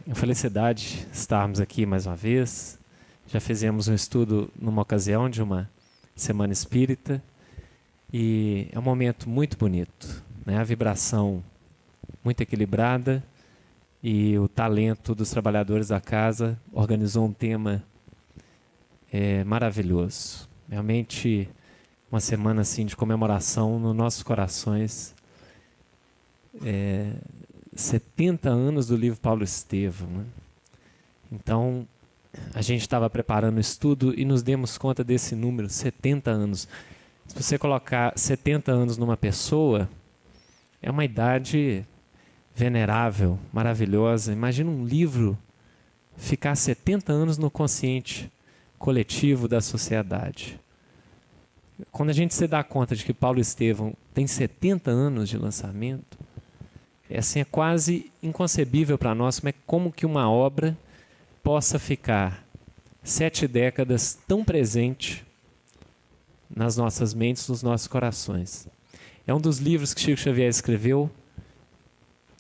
Uma felicidade estarmos aqui mais uma vez. Já fizemos um estudo numa ocasião de uma semana espírita e é um momento muito bonito, né? A vibração muito equilibrada e o talento dos trabalhadores da casa organizou um tema maravilhoso. Realmente uma semana assim de comemoração nos nossos corações. 70 anos do livro Paulo Estevão, né? Então, a gente estava preparando o estudo e nos demos conta desse número, 70 anos. Se você colocar 70 anos numa pessoa, é uma idade venerável, maravilhosa. Imagina um livro ficar 70 anos no consciente coletivo da sociedade. Quando a gente se dá conta de que Paulo Estevão tem 70 anos de lançamento, é quase inconcebível para nós como que uma obra possa ficar 7 décadas tão presente nas nossas mentes, nos nossos corações. É um dos livros que Chico Xavier escreveu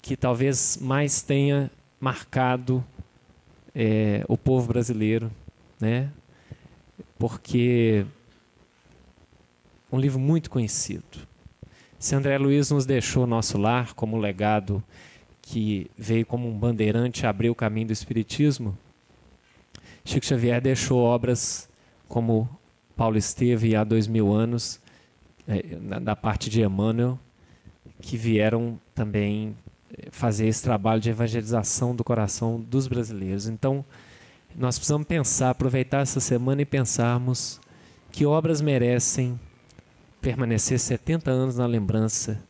que talvez mais tenha marcado o povo brasileiro, né? Porque é um livro muito conhecido. Se André Luiz nos deixou nosso lar como legado que veio como um bandeirante abrir o caminho do Espiritismo, Chico Xavier deixou obras como Paulo Estevão e há 2000 anos, da parte de Emmanuel, que vieram também fazer esse trabalho de evangelização do coração dos brasileiros. Então, nós precisamos pensar, aproveitar essa semana e pensarmos que obras merecem permanecer 70 anos na lembrança,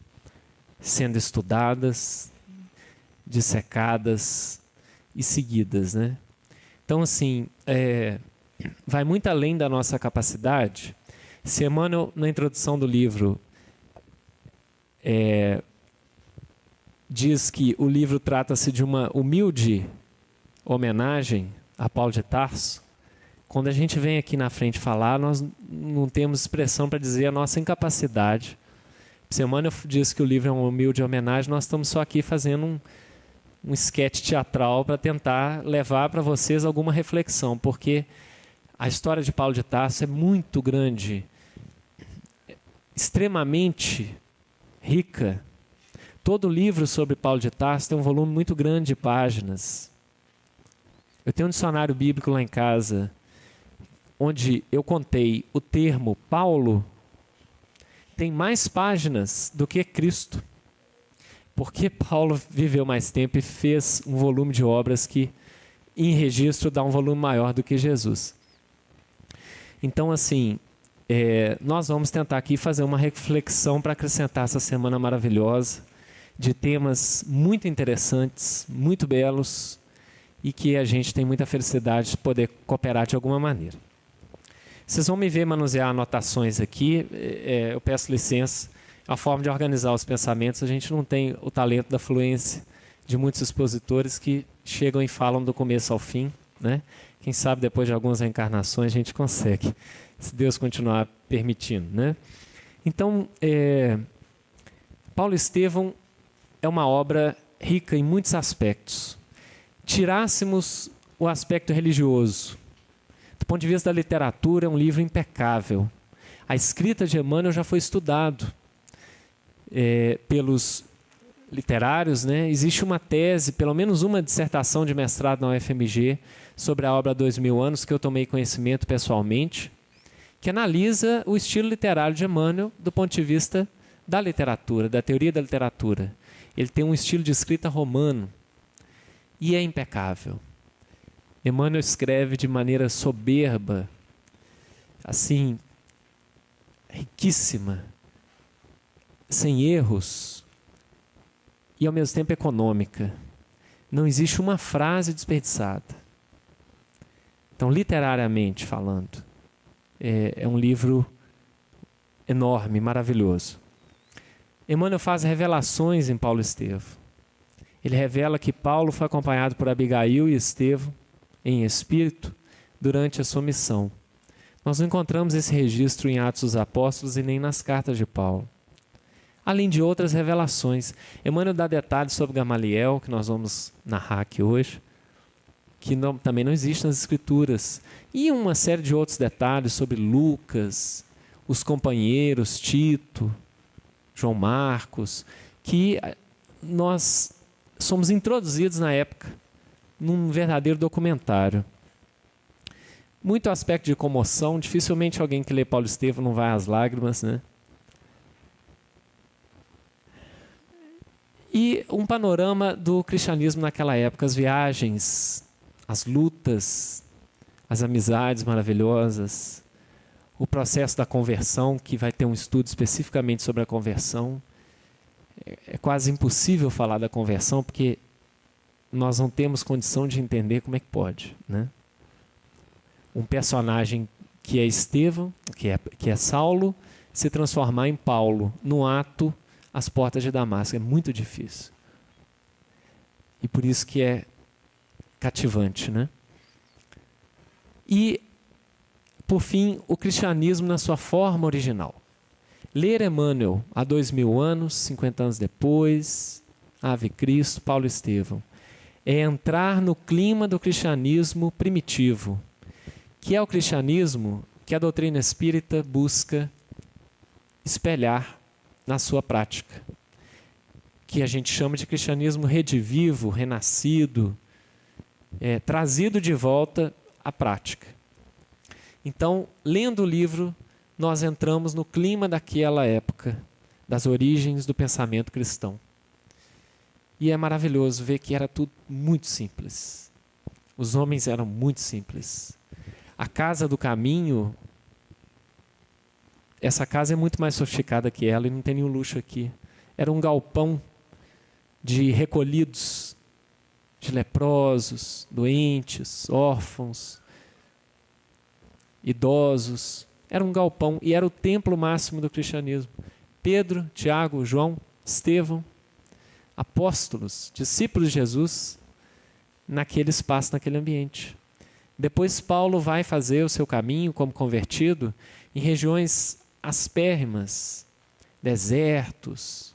sendo estudadas, dissecadas e seguidas, né? Então, assim, vai muito além da nossa capacidade. Se Emmanuel, na introdução do livro, diz que o livro trata-se de uma humilde homenagem a Paulo de Tarso, quando a gente vem aqui na frente falar, nós não temos expressão para dizer a nossa incapacidade. Se Emmanuel diz que o livro é uma humilde homenagem, nós estamos só aqui fazendo um esquete teatral para tentar levar para vocês alguma reflexão, porque a história de Paulo de Tarso é muito grande, extremamente rica. Todo livro sobre Paulo de Tarso tem um volume muito grande de páginas. Eu tenho um dicionário bíblico lá em casa, onde eu contei o termo Paulo, tem mais páginas do que Cristo. Porque Paulo viveu mais tempo e fez um volume de obras que, em registro, dá um volume maior do que Jesus. Então, assim, nós vamos tentar aqui fazer uma reflexão para acrescentar essa semana maravilhosa, de temas muito interessantes, muito belos, e que a gente tem muita felicidade de poder cooperar de alguma maneira. Vocês vão me ver manusear anotações aqui, eu peço licença, é uma forma de organizar os pensamentos. A gente não tem o talento da fluência de muitos expositores que chegam e falam do começo ao fim, né? Quem sabe depois de algumas reencarnações a gente consegue, se Deus continuar permitindo, né? Então, Paulo Estevão é uma obra rica em muitos aspectos. Tirássemos o aspecto religioso, do ponto de vista da literatura, é um livro impecável. A escrita de Emmanuel já foi estudado pelos literários, né? Existe uma tese, pelo menos uma dissertação de mestrado na UFMG sobre a obra há 2000 anos, que eu tomei conhecimento pessoalmente, que analisa o estilo literário de Emmanuel do ponto de vista da literatura, da teoria da literatura. Ele tem um estilo de escrita romano e é impecável. Emmanuel escreve de maneira soberba, assim, riquíssima, sem erros e ao mesmo tempo econômica. Não existe uma frase desperdiçada. Então, literariamente falando, é um livro enorme, maravilhoso. Emmanuel faz revelações em Paulo Estevão. Ele revela que Paulo foi acompanhado por Abigail e Estevão em espírito durante a sua missão. Nós não encontramos esse registro em Atos dos Apóstolos e nem nas cartas de Paulo. além de outras revelações. Emmanuel dá detalhes sobre Gamaliel, que nós vamos narrar aqui hoje, que também não existe nas Escrituras. E uma série de outros detalhes sobre Lucas, os companheiros, Tito, João Marcos, que nós somos introduzidos na época num verdadeiro documentário. Muito aspecto de comoção, dificilmente alguém que lê Paulo Estevão não vai às lágrimas, né? E um panorama do cristianismo naquela época, as viagens, as lutas, as amizades maravilhosas, o processo da conversão, que vai ter um estudo especificamente sobre a conversão. É quase impossível falar da conversão, porque nós não temos condição de entender como é que pode, né? Um personagem que é Estevão, que é Saulo, se transformar em Paulo, no ato, às portas de Damasco. É muito difícil. E por isso que é cativante, né? E, por fim, o cristianismo na sua forma original. Ler Emmanuel há 2000 anos, 50 anos depois, Ave Cristo, Paulo Estevão, é entrar no clima do cristianismo primitivo, que é o cristianismo que a doutrina espírita busca espelhar na sua prática, que a gente chama de cristianismo redivivo, renascido, trazido de volta à prática. Então, lendo o livro, nós entramos no clima daquela época, das origens do pensamento cristão. E é maravilhoso ver que era tudo muito simples. Os homens eram muito simples. A casa do caminho, essa casa é muito mais sofisticada que ela e não tem nenhum luxo aqui. Era um galpão de recolhidos, de leprosos, doentes, órfãos, idosos. Era um galpão e era o templo máximo do cristianismo. Pedro, Tiago, João, Estevão, apóstolos, discípulos de Jesus, naquele espaço, naquele ambiente. Depois Paulo vai fazer o seu caminho como convertido em regiões aspérrimas, desertos,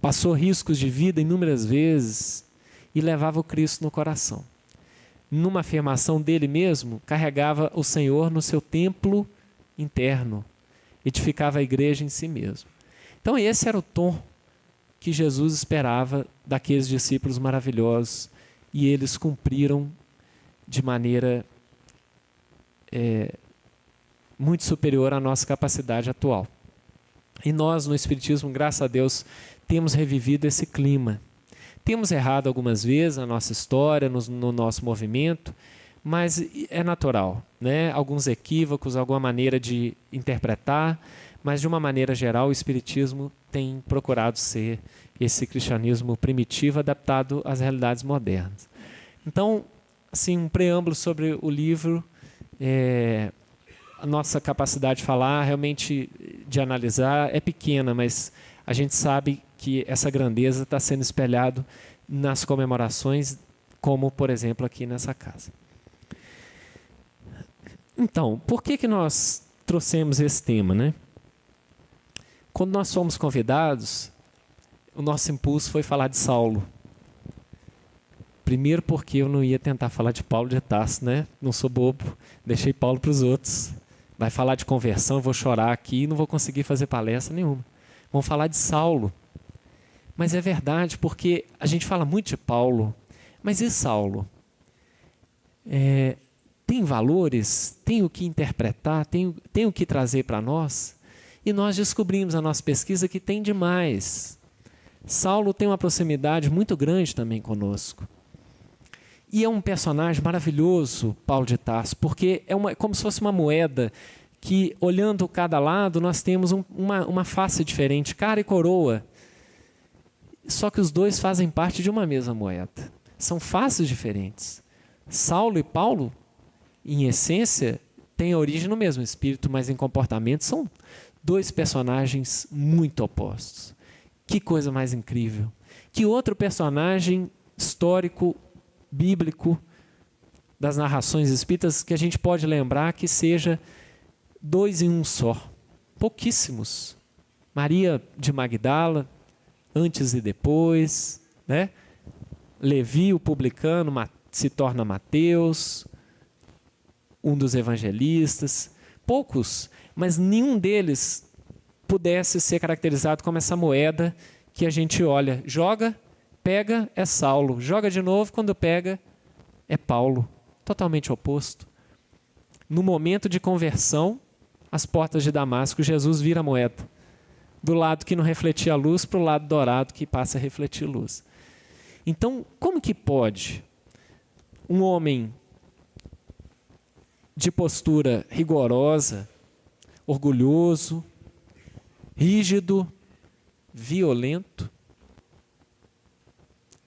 passou riscos de vida inúmeras vezes e levava o Cristo no coração. Numa afirmação dele mesmo, carregava o Senhor no seu templo interno, edificava a igreja em si mesmo. Então esse era o tom que Jesus esperava daqueles discípulos maravilhosos, e eles cumpriram de maneira muito superior à nossa capacidade atual. E nós, no Espiritismo, graças a Deus, temos revivido esse clima. Temos errado algumas vezes na nossa história, no nosso movimento, mas é natural, né? Alguns equívocos, alguma maneira de interpretar, mas de uma maneira geral o Espiritismo tem procurado ser esse cristianismo primitivo adaptado às realidades modernas. Então, assim, um preâmbulo sobre o livro, a nossa capacidade de falar, realmente de analisar, é pequena, mas a gente sabe que essa grandeza está sendo espelhado nas comemorações, como, por exemplo, aqui nessa casa. Então, por que nós trouxemos esse tema, né? Quando nós fomos convidados, o nosso impulso foi falar de Saulo. Primeiro porque eu não ia tentar falar de Paulo de Tarso, né? Não sou bobo, deixei Paulo para os outros. Vai falar de conversão, eu vou chorar aqui e não vou conseguir fazer palestra nenhuma. Vamos falar de Saulo. Mas é verdade, porque a gente fala muito de Paulo, mas e Saulo? Tem valores, tem o que interpretar, tem o que trazer para nós? E nós descobrimos na nossa pesquisa que tem demais. Saulo tem uma proximidade muito grande também conosco. E é um personagem maravilhoso, Paulo de Tarso, porque é como se fosse uma moeda que, olhando cada lado, nós temos uma face diferente, cara e coroa. Só que os dois fazem parte de uma mesma moeda. São faces diferentes. Saulo e Paulo, em essência, têm origem no mesmo espírito, mas em comportamento são dois personagens muito opostos. Que coisa mais incrível. Que outro personagem histórico, bíblico, das narrações espíritas, que a gente pode lembrar que seja dois em um só. Pouquíssimos. Maria de Magdala, antes e depois, né? Levi, o publicano, se torna Mateus, um dos evangelistas. Poucos, mas nenhum deles pudesse ser caracterizado como essa moeda que a gente olha, joga, pega, é Saulo, joga de novo, quando pega, é Paulo. Totalmente oposto. No momento de conversão, às portas de Damasco, Jesus vira a moeda. Do lado que não refletia a luz para o lado dourado que passa a refletir luz. Então, como que pode um homem de postura rigorosa, orgulhoso, rígido, violento,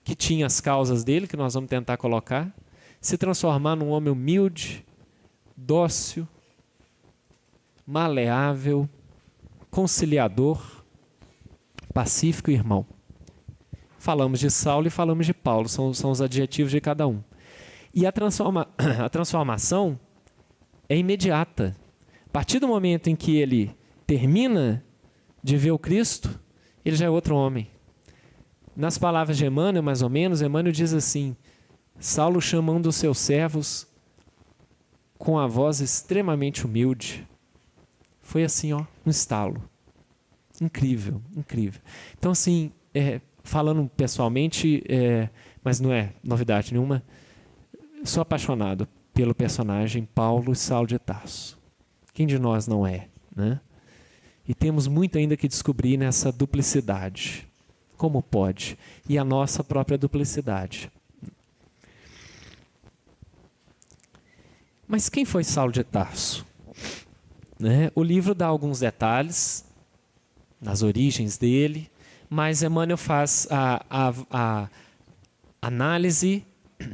que tinha as causas dele, que nós vamos tentar colocar, se transformar num homem humilde, dócil, maleável, conciliador, pacífico e irmão? Falamos de Saulo e falamos de Paulo, são os adjetivos de cada um. E a transformação é imediata. A partir do momento em que ele termina de ver o Cristo, ele já é outro homem. Nas palavras de Emmanuel, mais ou menos, Emmanuel diz assim: Saulo chama um dos seus servos com a voz extremamente humilde. Foi assim, ó, um estalo. Incrível, incrível. Então, assim, falando pessoalmente, mas não é novidade nenhuma, sou apaixonado pelo personagem Paulo e Saulo de Tarso. Quem de nós não é, né? E temos muito ainda que descobrir nessa duplicidade. Como pode? E a nossa própria duplicidade. Mas quem foi Saulo de Tarso? Né? O livro dá alguns detalhes das origens dele, mas Emmanuel faz a análise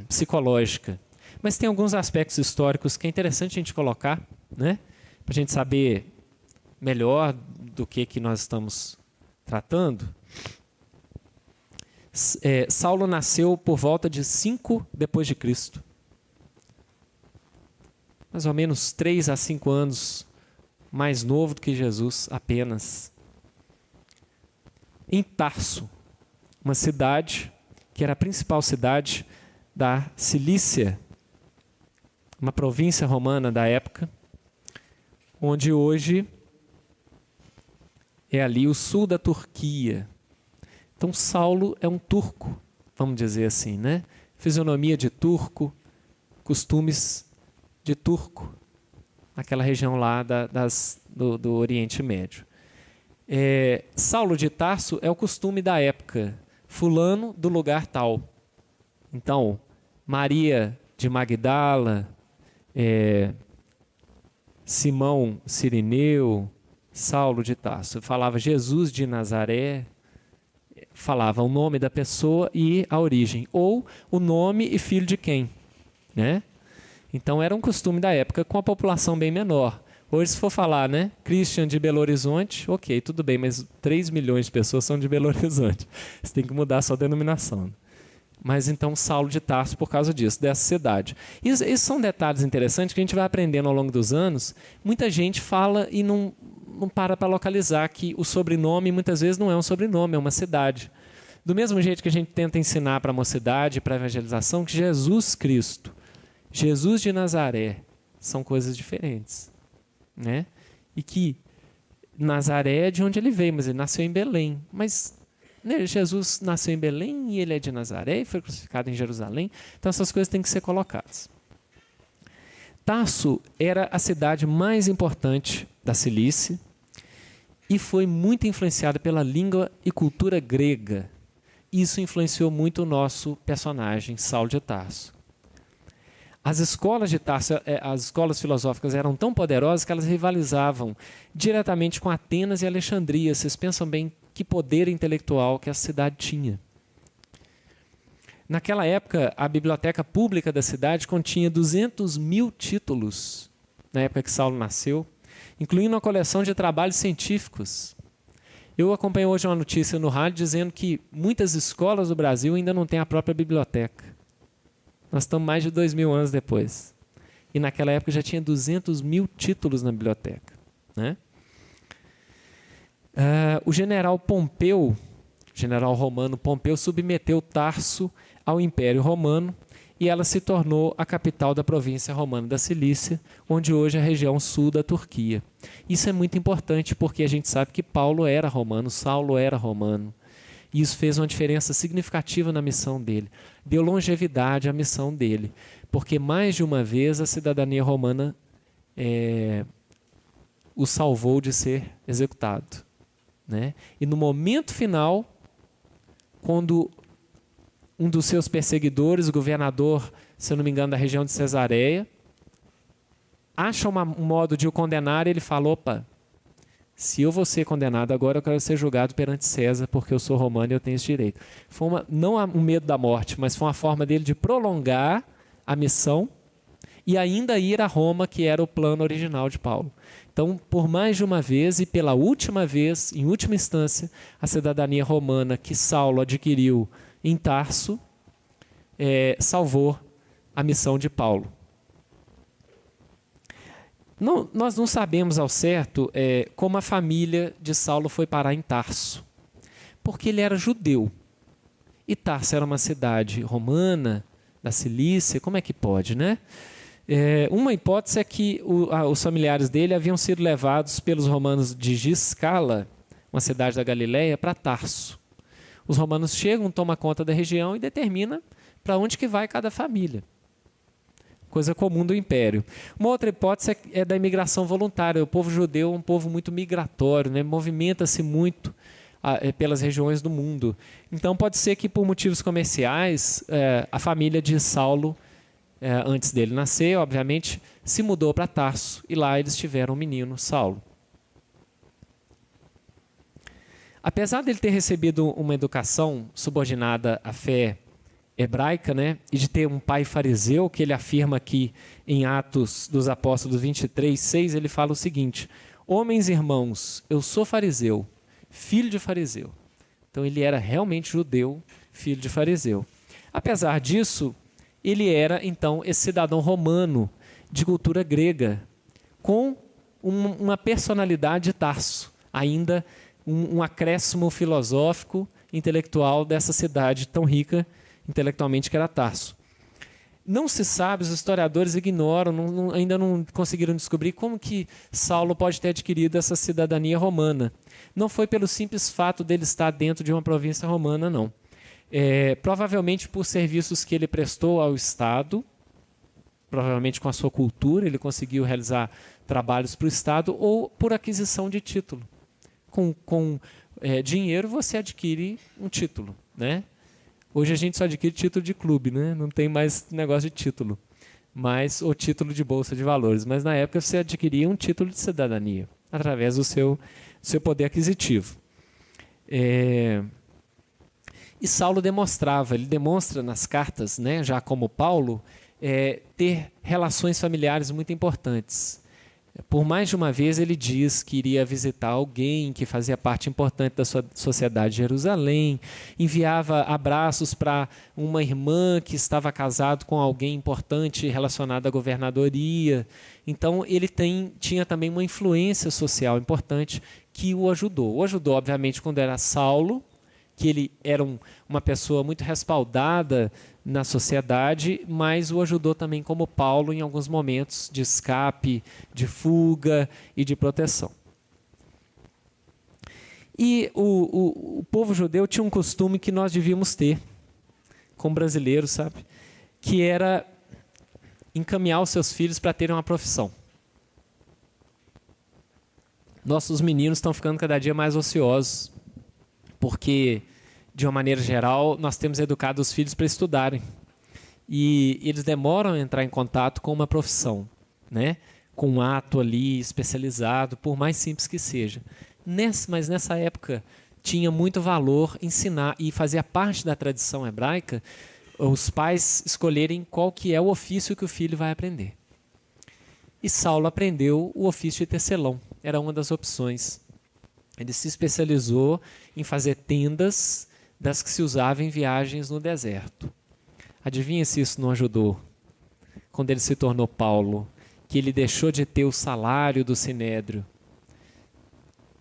psicológica. Mas tem alguns aspectos históricos que é interessante a gente colocar, né? Para a gente saber melhor do que nós estamos tratando. Saulo nasceu por volta de 5 depois de Cristo. Mais ou menos 3 a 5 anos mais novo do que Jesus, apenas. Em Tarso, uma cidade que era a principal cidade da Cilícia, uma província romana da época, onde hoje é ali o sul da Turquia. Então Saulo é um turco, vamos dizer assim, né? Fisionomia de costumes de turco, aquela região lá do Oriente Médio. Saulo de Tarso é o costume da época, fulano do lugar tal. Então, Maria de Magdala, Simão Cirineu, Saulo de Tarso. Falava Jesus de Nazaré, falava o nome da pessoa e a origem, ou o nome e filho de quem, né? Então era um costume da época com a população bem menor. Hoje, se for falar, né, Christian de Belo Horizonte, ok, tudo bem, mas 3 milhões de pessoas são de Belo Horizonte. Você tem que mudar a sua denominação. Mas então Saulo de Tarso por causa disso, dessa cidade. Esses são detalhes interessantes que a gente vai aprendendo ao longo dos anos. Muita gente fala e não para localizar que o sobrenome muitas vezes não é um sobrenome, é uma cidade. Do mesmo jeito que a gente tenta ensinar para a mocidade, para a evangelização, que Jesus Cristo, Jesus de Nazaré, são coisas diferentes, né? E que Nazaré é de onde ele veio, mas ele nasceu em Belém. Mas né, Jesus nasceu em Belém e ele é de Nazaré e foi crucificado em Jerusalém. Então essas coisas têm que ser colocadas. Tarso era a cidade mais importante da Cilícia e foi muito influenciada pela língua e cultura grega. Isso influenciou muito o nosso personagem, Saulo de Tarso. As escolas de Tarso, as escolas filosóficas eram tão poderosas que elas rivalizavam diretamente com Atenas e Alexandria. Vocês pensam bem que poder intelectual que a cidade tinha. Naquela época, a biblioteca pública da cidade continha 200 mil títulos, na época que Saulo nasceu, incluindo uma coleção de trabalhos científicos. Eu acompanhei hoje uma notícia no rádio dizendo que muitas escolas do Brasil ainda não têm a própria biblioteca. Nós estamos mais de 2.000 anos depois. E naquela época já tinha 200 mil títulos na biblioteca, né? O general Pompeu, general romano Pompeu, submeteu Tarso ao Império Romano e ela se tornou a capital da província romana da Cilícia, onde hoje é a região sul da Turquia. Isso é muito importante porque a gente sabe que Paulo era romano, Saulo era romano. E isso fez uma diferença significativa na missão dele. Deu longevidade à missão dele, porque mais de uma vez a cidadania romana o salvou de ser executado, né? E no momento final, quando um dos seus perseguidores, o governador, se eu não me engano, da região de Cesareia, acha um modo de o condenar, ele fala, opa, se eu vou ser condenado agora, eu quero ser julgado perante César, porque eu sou romano e eu tenho esse direito. Foi não um medo da morte, mas foi uma forma dele de prolongar a missão e ainda ir a Roma, que era o plano original de Paulo. Então, por mais de uma vez e pela última vez, em última instância, a cidadania romana que Saulo adquiriu em Tarso salvou a missão de Paulo. Nós não sabemos ao certo como a família de Saulo foi parar em Tarso, porque ele era judeu. E Tarso era uma cidade romana, da Cilícia, como é que pode, né? Uma hipótese é que os familiares dele haviam sido levados pelos romanos de Giscala, uma cidade da Galileia, para Tarso. Os romanos chegam, tomam conta da região e determinam para onde que vai cada família. Coisa comum do Império. Uma outra hipótese é da imigração voluntária. O povo judeu é um povo muito migratório, né? Movimenta-se muito pelas regiões do mundo. Então pode ser que por motivos comerciais a família de Saulo, antes dele nascer, obviamente, se mudou para Tarso e lá eles tiveram um menino, Saulo. Apesar dele ter recebido uma educação subordinada à fé hebraica, né, e de ter um pai fariseu, que ele afirma aqui em Atos dos Apóstolos 23:6, ele fala o seguinte: homens irmãos, eu sou fariseu, filho de fariseu. Então ele era realmente judeu, filho de fariseu. Apesar disso, ele era então esse cidadão romano de cultura grega, com uma personalidade de Tarso, ainda um acréscimo filosófico, intelectual dessa cidade tão rica intelectualmente que era Tarso. Não se sabe, os historiadores ignoram, ainda não conseguiram descobrir como que Saulo pode ter adquirido essa cidadania romana. Não foi pelo simples fato dele estar dentro de uma província romana, não. Provavelmente por serviços que ele prestou ao Estado, provavelmente com a sua cultura, ele conseguiu realizar trabalhos para o Estado, ou por aquisição de título. Com dinheiro você adquire um título, né? Hoje a gente só adquire título de clube, né? Não tem mais negócio de título, ou título de bolsa de valores. Mas na época você adquiria um título de cidadania, através do seu poder aquisitivo. E Saulo ele demonstra nas cartas, né, já como Paulo, ter relações familiares muito importantes. Por mais de uma vez ele diz que iria visitar alguém que fazia parte importante da sua sociedade de Jerusalém, enviava abraços para uma irmã que estava casado com alguém importante relacionado à governadoria. Então ele tinha também uma influência social importante que o ajudou. O ajudou, obviamente, quando era Saulo, que ele era uma pessoa muito respaldada na sociedade, mas o ajudou também como Paulo em alguns momentos de escape, de fuga e de proteção. E o povo judeu tinha um costume que nós devíamos ter, como brasileiros, sabe? Que era encaminhar os seus filhos para terem uma profissão. Nossos meninos estão ficando cada dia mais ociosos, porque, de uma maneira geral, nós temos educado os filhos para estudarem. E eles demoram a entrar em contato com uma profissão, né? Com um ato ali especializado, por mais simples que seja. Mas nessa época tinha muito valor ensinar, e fazia parte da tradição hebraica, os pais escolherem qual que é o ofício que o filho vai aprender. E Saulo aprendeu o ofício de tecelão, era uma das opções. Ele se especializou em fazer tendas das que se usavam em viagens no deserto. Adivinha se isso não ajudou? Quando ele se tornou Paulo, que ele deixou de ter o salário do sinédrio,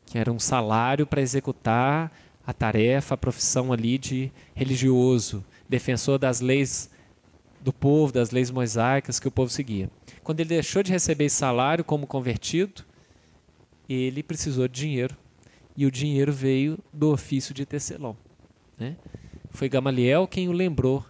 que era um salário para executar a tarefa, a profissão ali de religioso, defensor das leis do povo, das leis mosaicas que o povo seguia. Quando ele deixou de receber esse salário como convertido, ele precisou de dinheiro. E o dinheiro veio do ofício de tecelão, né? Foi Gamaliel quem o lembrou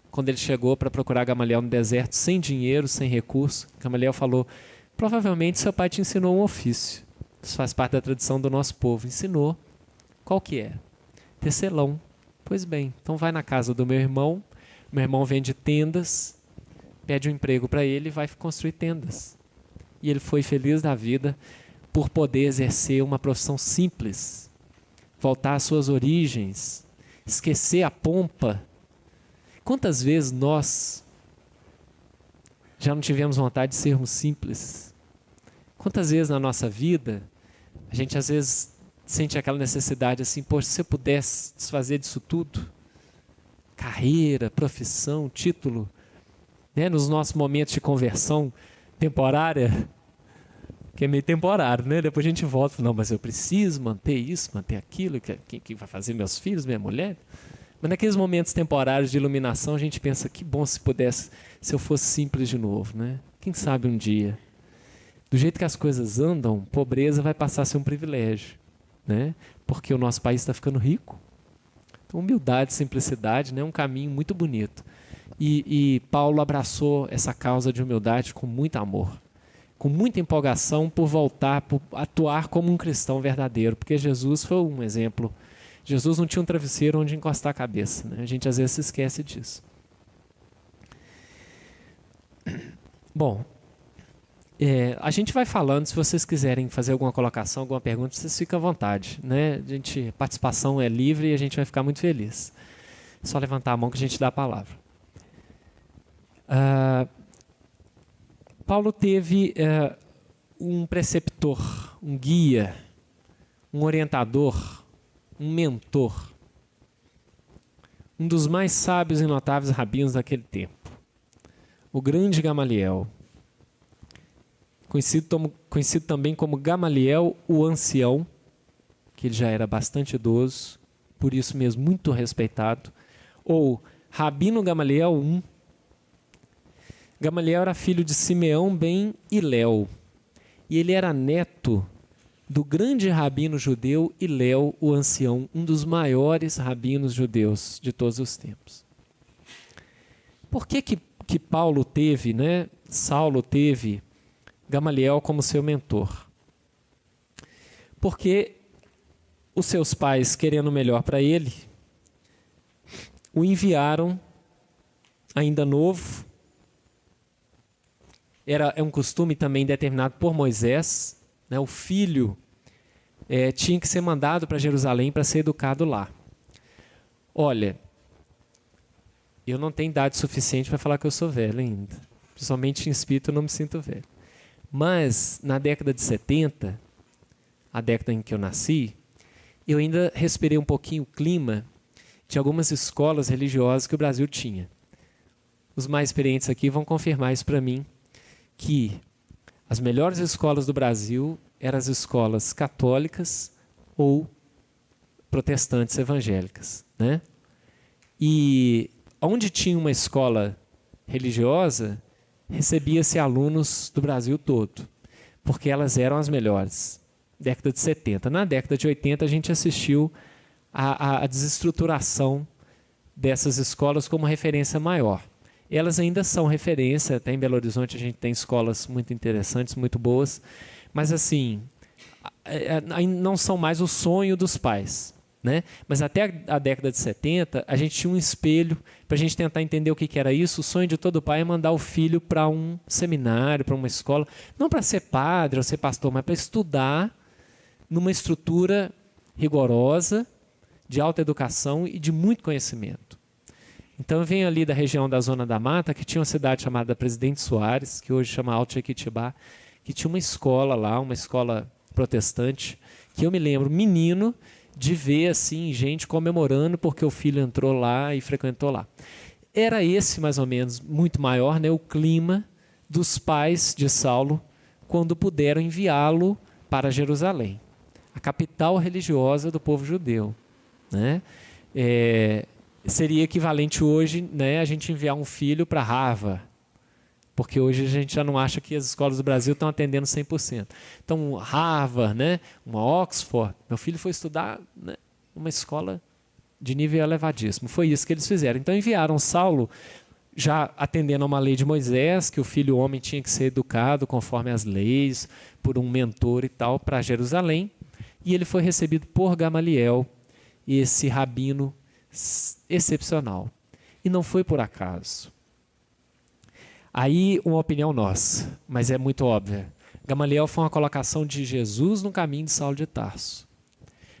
quando ele chegou para procurar Gamaliel no deserto, sem dinheiro, sem recurso. Gamaliel falou: provavelmente seu pai te ensinou um ofício. Isso faz parte da tradição do nosso povo. Ensinou. Qual que é? Tecelão. Pois bem, então vai na casa do meu irmão. Meu irmão vende tendas, pede um emprego para ele e vai construir tendas. E ele foi feliz da vida por poder exercer uma profissão simples, voltar às suas origens, esquecer a pompa. Quantas vezes nós já não tivemos vontade de sermos simples? Quantas vezes na nossa vida a gente às vezes sente aquela necessidade assim: poxa, se eu pudesse desfazer disso tudo, carreira, profissão, título, né? Nos nossos momentos de conversão temporária, que é meio temporário, né? Depois a gente volta e fala: não, mas eu preciso manter isso, manter aquilo, que vai fazer meus filhos, minha mulher. Mas naqueles momentos temporários de iluminação a gente pensa: que bom se pudesse, se eu fosse simples de novo, né? Quem sabe um dia. Do jeito que as coisas andam, pobreza vai passar a ser um privilégio, né? Porque o nosso país está ficando rico. Então, humildade, simplicidade, né? É um caminho muito bonito. E Paulo abraçou essa causa de humildade com muito amor, com muita empolgação por voltar, por atuar como um cristão verdadeiro, porque Jesus foi um exemplo. Jesus não tinha um travesseiro onde encostar a cabeça, né? A gente às vezes se esquece disso. Bom, a gente vai falando. Se vocês quiserem fazer alguma colocação, alguma pergunta, vocês ficam à vontade, né? A participação é livre e a gente vai ficar muito feliz. É só levantar a mão que a gente dá a palavra. Paulo teve um preceptor, um guia, um orientador, um mentor, um dos mais sábios e notáveis rabinos daquele tempo, o grande Gamaliel, conhecido também como Gamaliel o Ancião, que ele já era bastante idoso, por isso mesmo muito respeitado, ou Rabino Gamaliel I. Gamaliel era filho de Simeão ben Hilel, e ele era neto do grande rabino judeu Hilel o Ancião, um dos maiores rabinos judeus de todos os tempos. Por que Paulo teve, né, Saulo teve Gamaliel como seu mentor? Porque os seus pais, querendo o melhor para ele, o enviaram, ainda novo. É um costume também determinado por Moisés, né? O filho tinha que ser mandado para Jerusalém para ser educado lá. Olha, eu não tenho idade suficiente para falar que eu sou velho ainda. Principalmente em espírito eu não me sinto velho. Mas na década de 70, a década em que eu nasci, eu ainda respirei um pouquinho o clima de algumas escolas religiosas que o Brasil tinha. Os mais experientes aqui vão confirmar isso para mim, que as melhores escolas do Brasil eram as escolas católicas ou protestantes evangélicas, né? E onde tinha uma escola religiosa, recebia-se alunos do Brasil todo, porque elas eram as melhores. Década de 70. Na década de 80, a gente assistiu à desestruturação dessas escolas como referência maior. Elas ainda são referência, até em Belo Horizonte a gente tem escolas muito interessantes, muito boas, mas assim, não são mais o sonho dos pais, né? Mas até a década de 70, a gente tinha um espelho para a gente tentar entender o que era isso. O sonho de todo pai é mandar o filho para um seminário, para uma escola, não para ser padre ou ser pastor, mas para estudar numa estrutura rigorosa, de alta educação e de muito conhecimento. Então eu venho ali da região da Zona da Mata, que tinha uma cidade chamada Presidente Soares, que hoje chama Alto Jequitibá, que tinha uma escola lá, uma escola protestante, que eu me lembro, menino, de ver assim gente comemorando porque o filho entrou lá e frequentou lá. Era esse, mais ou menos, muito maior, né, o clima dos pais de Saulo quando puderam enviá-lo para Jerusalém. a capital religiosa do povo judeu, né? Seria equivalente hoje, né, a gente enviar um filho para Harvard, porque hoje a gente já não acha que as escolas do Brasil estão atendendo 100%. Então, Harvard, né, uma Oxford, meu filho foi estudar, né, uma escola de nível elevadíssimo. Foi isso que eles fizeram. Então, enviaram Saulo, já atendendo a uma lei de Moisés, que o filho homem tinha que ser educado conforme as leis, por um mentor e tal, para Jerusalém, e ele foi recebido por Gamaliel, esse rabino excepcional. E não foi por acaso. Aí, uma opinião nossa, mas é muito óbvia. Gamaliel foi uma colocação de Jesus no caminho de Saulo de Tarso.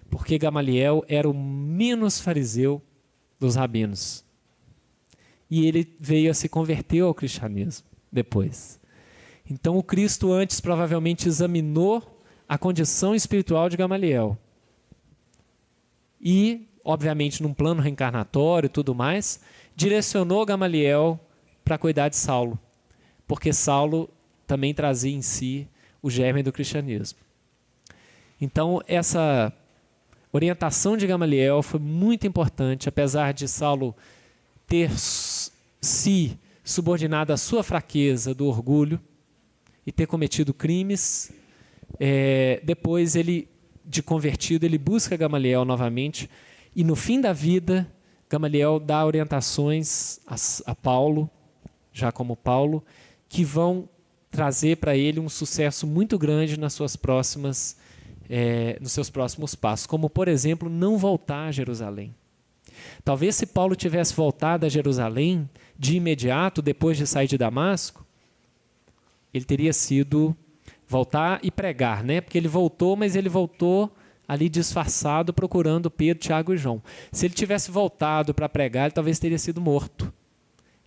Porque Gamaliel era o menos fariseu dos rabinos. E ele veio a se converter ao cristianismo depois. Então, o Cristo antes provavelmente examinou a condição espiritual de Gamaliel. E, obviamente, num plano reencarnatório e tudo mais, direcionou Gamaliel para cuidar de Saulo, porque Saulo também trazia em si o germe do cristianismo. Então, essa orientação de Gamaliel foi muito importante, apesar de Saulo ter se subordinado à sua fraqueza do orgulho e ter cometido crimes. Depois, de convertido, ele busca Gamaliel novamente, e no fim da vida, Gamaliel dá orientações a Paulo, já como Paulo, que vão trazer para ele um sucesso muito grande nos seus próximos passos, como, por exemplo, não voltar a Jerusalém. Talvez se Paulo tivesse voltado a Jerusalém de imediato, depois de sair de Damasco, ele teria sido voltar e pregar, né? Porque ele voltou, mas ele voltou ali disfarçado, procurando Pedro, Tiago e João. Se ele tivesse voltado para pregar, ele talvez teria sido morto.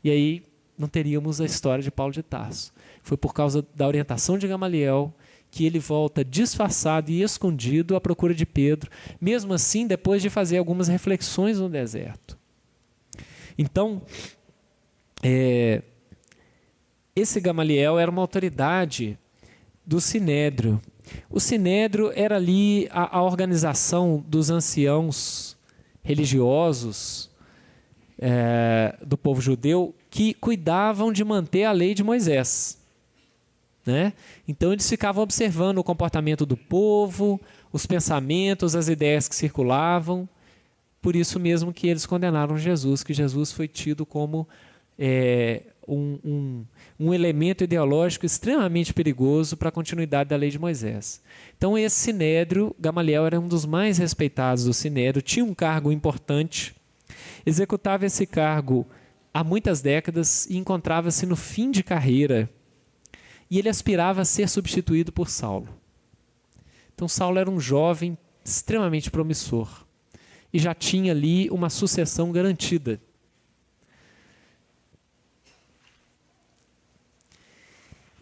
E aí não teríamos a história de Paulo de Tarso. Foi por causa da orientação de Gamaliel que ele volta disfarçado e escondido à procura de Pedro, mesmo assim depois de fazer algumas reflexões no deserto. Então, esse Gamaliel era uma autoridade do Sinédrio. O Sinédrio era ali a organização dos anciãos religiosos do povo judeu que cuidavam de manter a lei de Moisés, né? Então eles ficavam observando o comportamento do povo, os pensamentos, as ideias que circulavam. Por isso mesmo que eles condenaram Jesus, que Jesus foi tido como um elemento ideológico extremamente perigoso para a continuidade da lei de Moisés. Então esse Sinédrio, Gamaliel era um dos mais respeitados do Sinédrio, tinha um cargo importante, executava esse cargo há muitas décadas e encontrava-se no fim de carreira. E ele aspirava a ser substituído por Saulo. Então Saulo era um jovem extremamente promissor e já tinha ali uma sucessão garantida.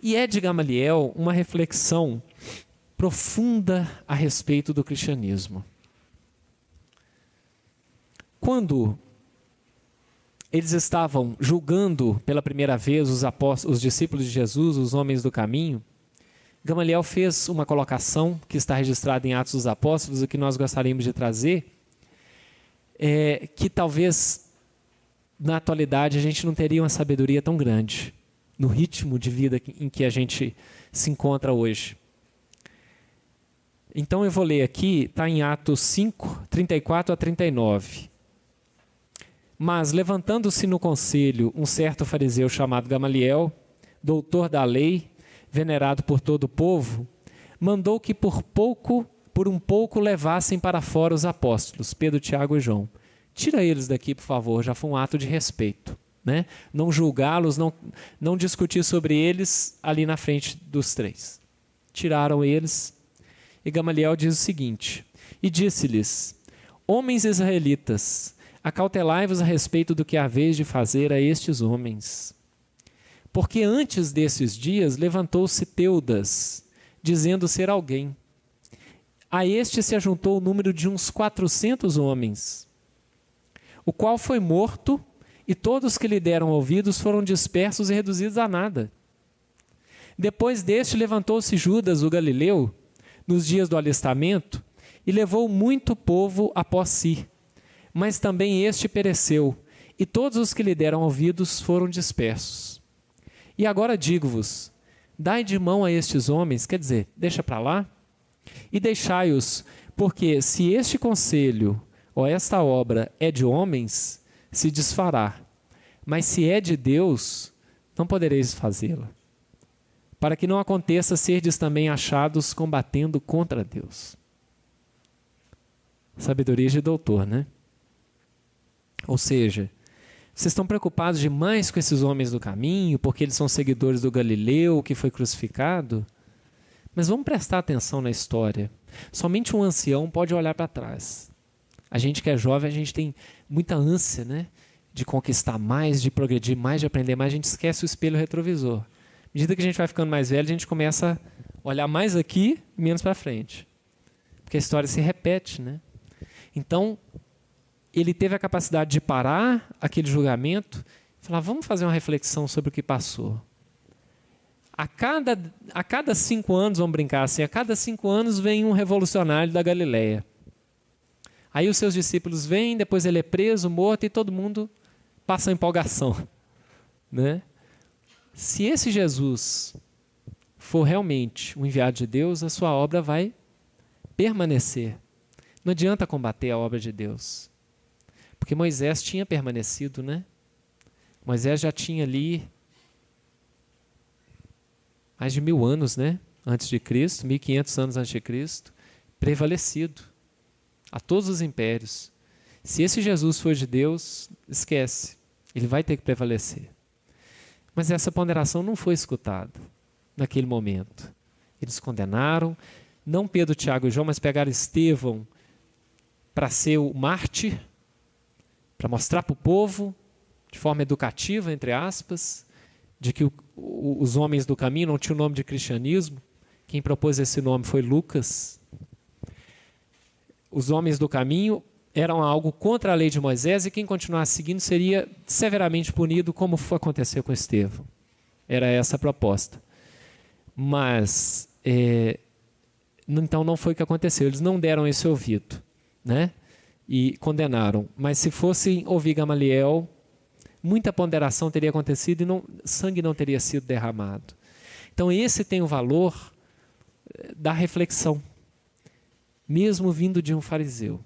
E é de Gamaliel uma reflexão profunda a respeito do cristianismo. Quando eles estavam julgando pela primeira vez os discípulos de Jesus, os homens do caminho, Gamaliel fez uma colocação que está registrada em Atos dos Apóstolos e que nós gostaríamos de trazer, que talvez na atualidade a gente não teria uma sabedoria tão grande no ritmo de vida em que a gente se encontra hoje. Então eu vou ler aqui, está em Atos 5, 34 a 39. Mas, levantando-se no conselho um certo fariseu chamado Gamaliel, doutor da lei, venerado por todo o povo, mandou que por um pouco levassem para fora os apóstolos, Pedro, Tiago e João. Tira eles daqui, por favor, já foi um ato de respeito, né? Não julgá-los, não discutir sobre eles ali na frente dos três. Tiraram eles, e Gamaliel diz o seguinte, e disse-lhes, homens israelitas, acautelai-vos a respeito do que haveis de fazer a estes homens. Porque antes desses dias levantou-se Teudas, dizendo ser alguém. A este se ajuntou o número de uns 400 homens, o qual foi morto, e todos que lhe deram ouvidos foram dispersos e reduzidos a nada. Depois deste levantou-se Judas, o Galileu, nos dias do alistamento, e levou muito povo após si. Mas também este pereceu, e todos os que lhe deram ouvidos foram dispersos. E agora digo-vos, dai de mão a estes homens, quer dizer, deixa para lá, e deixai-os, porque se este conselho ou esta obra é de homens, se desfará. Mas se é de Deus, não podereis fazê-la. Para que não aconteça serdes também achados combatendo contra Deus. Sabedoria de doutor, né? Ou seja, vocês estão preocupados demais com esses homens do caminho, porque eles são seguidores do Galileu, que foi crucificado? Mas vamos prestar atenção na história. Somente um ancião pode olhar para trás. A gente que é jovem, a gente tem muita ânsia, né? De conquistar mais, de progredir mais, de aprender mais. A gente esquece o espelho retrovisor. À medida que a gente vai ficando mais velho, a gente começa a olhar mais aqui e menos para frente. Porque a história se repete, né? Então, ele teve a capacidade de parar aquele julgamento e falar, vamos fazer uma reflexão sobre o que passou. A cada 5 anos, vamos brincar assim, a cada 5 anos vem um revolucionário da Galileia. Aí os seus discípulos vêm, depois ele é preso, morto, e todo mundo passa a empolgação. Né? Se esse Jesus for realmente o enviado de Deus, a sua obra vai permanecer. Não adianta combater a obra de Deus. Porque Moisés tinha permanecido, né? Moisés já tinha ali mais de 1000 anos, né? Antes de Cristo, 1500 anos antes de Cristo, prevalecido a todos os impérios. Se esse Jesus for de Deus, esquece, ele vai ter que prevalecer. Mas essa ponderação não foi escutada naquele momento. Eles condenaram, não Pedro, Tiago e João, mas pegaram Estevão para ser o mártir, para mostrar para o povo, de forma educativa, entre aspas, de que os homens do caminho não tinham o nome de cristianismo. Quem propôs esse nome foi Lucas. Os homens do caminho eram algo contra a lei de Moisés e quem continuasse seguindo seria severamente punido, como aconteceu com Estevão. Era essa a proposta. Mas, então não foi o que aconteceu. Eles não deram esse ouvido, né? E condenaram. Mas se fossem ouvir Gamaliel, muita ponderação teria acontecido e sangue não teria sido derramado. Então esse tem o valor da reflexão, mesmo vindo de um fariseu.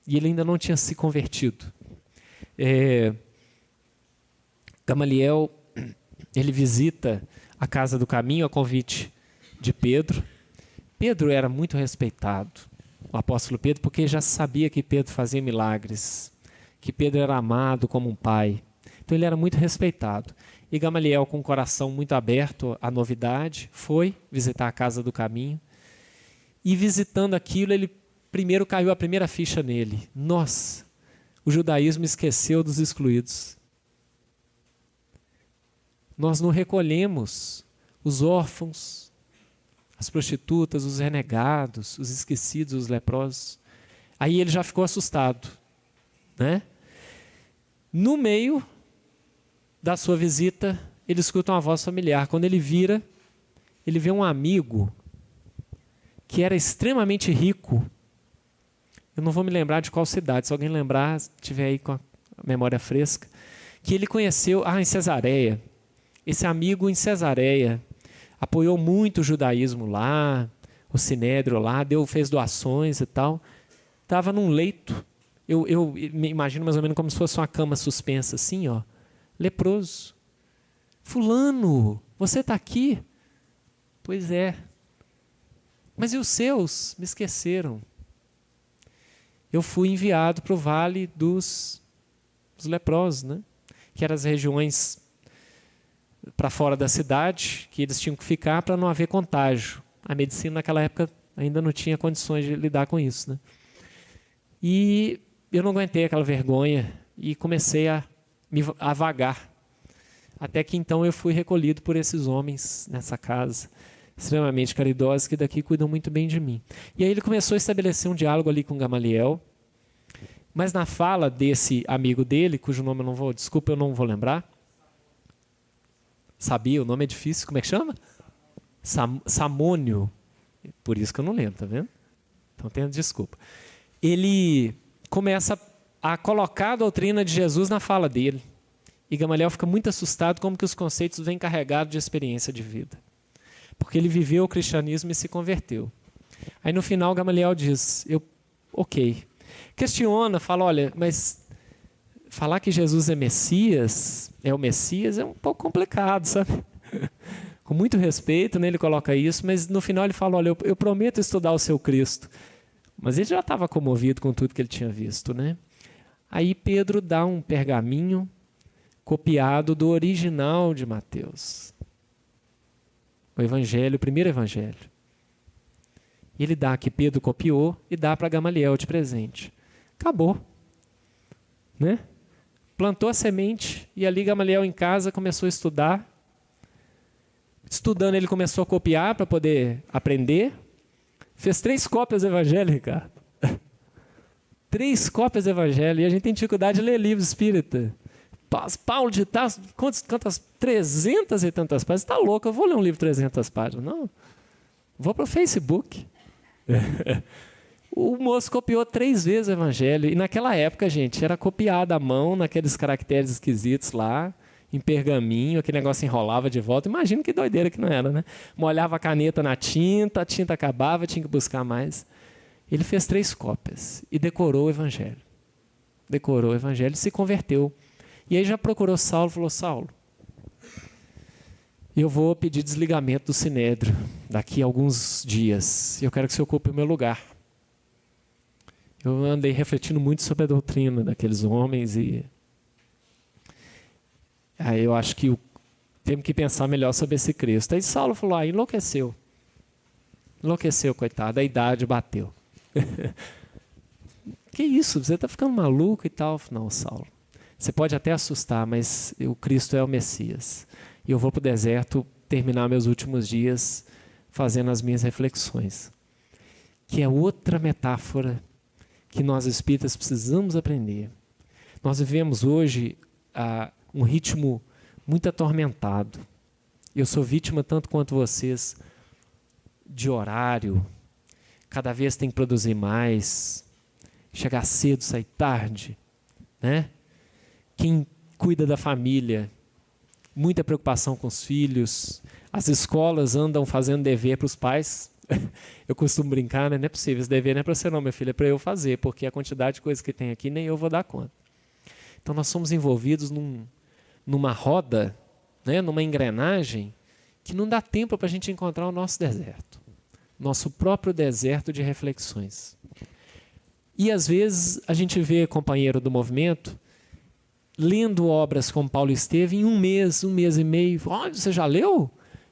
E ele ainda não tinha se convertido. Gamaliel, ele visita a casa do caminho a convite de Pedro. Pedro era muito respeitado, o apóstolo Pedro, porque já sabia que Pedro fazia milagres, que Pedro era amado como um pai. Então ele era muito respeitado. E Gamaliel, com o coração muito aberto à novidade, foi visitar a casa do caminho. E visitando aquilo, ele primeiro caiu a primeira ficha nele. Nossa, o judaísmo esqueceu dos excluídos. Nós não recolhemos os órfãos, as prostitutas, os renegados, os esquecidos, os leprosos. Aí ele já ficou assustado, né? No meio da sua visita, ele escuta uma voz familiar. Quando ele vira, ele vê um amigo que era extremamente rico. Eu não vou me lembrar de qual cidade, se alguém lembrar, tiver aí com a memória fresca, que ele conheceu em Cesareia. Esse amigo em Cesareia apoiou muito o judaísmo lá, o sinédrio lá, fez doações e tal. Estava num leito, eu me imagino mais ou menos como se fosse uma cama suspensa assim, ó, leproso. Fulano, você está aqui? Pois é. Mas e os seus? Me esqueceram. Eu fui enviado para o vale dos leprosos, né? Que eram as regiões para fora da cidade, que eles tinham que ficar para não haver contágio. A medicina naquela época ainda não tinha condições de lidar com isso, né? E eu não aguentei aquela vergonha e comecei a vagar. Até que então eu fui recolhido por esses homens nessa casa, extremamente caridosos, que daqui cuidam muito bem de mim. E aí ele começou a estabelecer um diálogo ali com Gamaliel, mas na fala desse amigo dele, cujo nome eu não vou lembrar. Sabia, o nome é difícil, como é que chama? Samônio. Por isso que eu não lembro, tá vendo? Então, tenha desculpa. Ele começa a colocar a doutrina de Jesus na fala dele. E Gamaliel fica muito assustado como que os conceitos vêm carregados de experiência de vida. Porque ele viveu o cristianismo e se converteu. Aí no final Gamaliel diz, ok. Questiona, fala, olha, mas falar que Jesus é Messias, é o Messias, é um pouco complicado, sabe? Com muito respeito, né, ele coloca isso, mas no final ele fala, olha, eu prometo estudar o seu Cristo. Mas ele já estava comovido com tudo que ele tinha visto, né? Aí Pedro dá um pergaminho copiado do original de Mateus. O evangelho, o primeiro evangelho. E ele dá que Pedro copiou e dá para Gamaliel de presente. Acabou. Né? Plantou a semente e ali Gamaliel em casa começou a estudar. Estudando ele começou a copiar para poder aprender. Fez 3 cópias do evangelho, Ricardo. 3 cópias do evangelho. E a gente tem dificuldade de ler livro espírita. Paulo de Tarso, quantas 300 e tantas páginas. Está louco, eu vou ler um livro de 300 páginas. Não, vou para o Facebook. O moço copiou 3 vezes o evangelho. E naquela época, gente, era copiado à mão, naqueles caracteres esquisitos lá, em pergaminho, aquele negócio enrolava de volta. Imagina que doideira que não era, né? Molhava a caneta na tinta, a tinta acabava, tinha que buscar mais. Ele fez 3 cópias e decorou o evangelho. Decorou o evangelho e se converteu. E aí já procurou Saulo e falou, Saulo, eu vou pedir desligamento do Sinédrio daqui a alguns dias. Eu quero que você ocupe o meu lugar. Eu andei refletindo muito sobre a doutrina daqueles homens e aí eu acho que temos que pensar melhor sobre esse Cristo. Aí Saulo falou, enlouqueceu. Enlouqueceu, coitado, a idade bateu. Que isso, você está ficando maluco e tal? Não, Saulo. Você pode até assustar, mas o Cristo é o Messias. E eu vou para o deserto terminar meus últimos dias fazendo as minhas reflexões. Que é outra metáfora que nós espíritas precisamos aprender. Nós vivemos hoje um ritmo muito atormentado. Eu sou vítima, tanto quanto vocês, de horário. Cada vez tem que produzir mais. Chegar cedo, sair tarde, né? Quem cuida da família, muita preocupação com os filhos. As escolas andam fazendo dever para os pais. Eu costumo brincar, né? Não é possível, esse dever não é para você não, meu filho, é para eu fazer, porque a quantidade de coisas que tem aqui nem eu vou dar conta. Então nós somos envolvidos numa roda, né? Numa engrenagem, que não dá tempo para a gente encontrar o nosso deserto. Nosso próprio deserto de reflexões. E às vezes a gente vê companheiro do movimento lendo obras como Paulo esteve em um mês e meio. Olha, você já leu?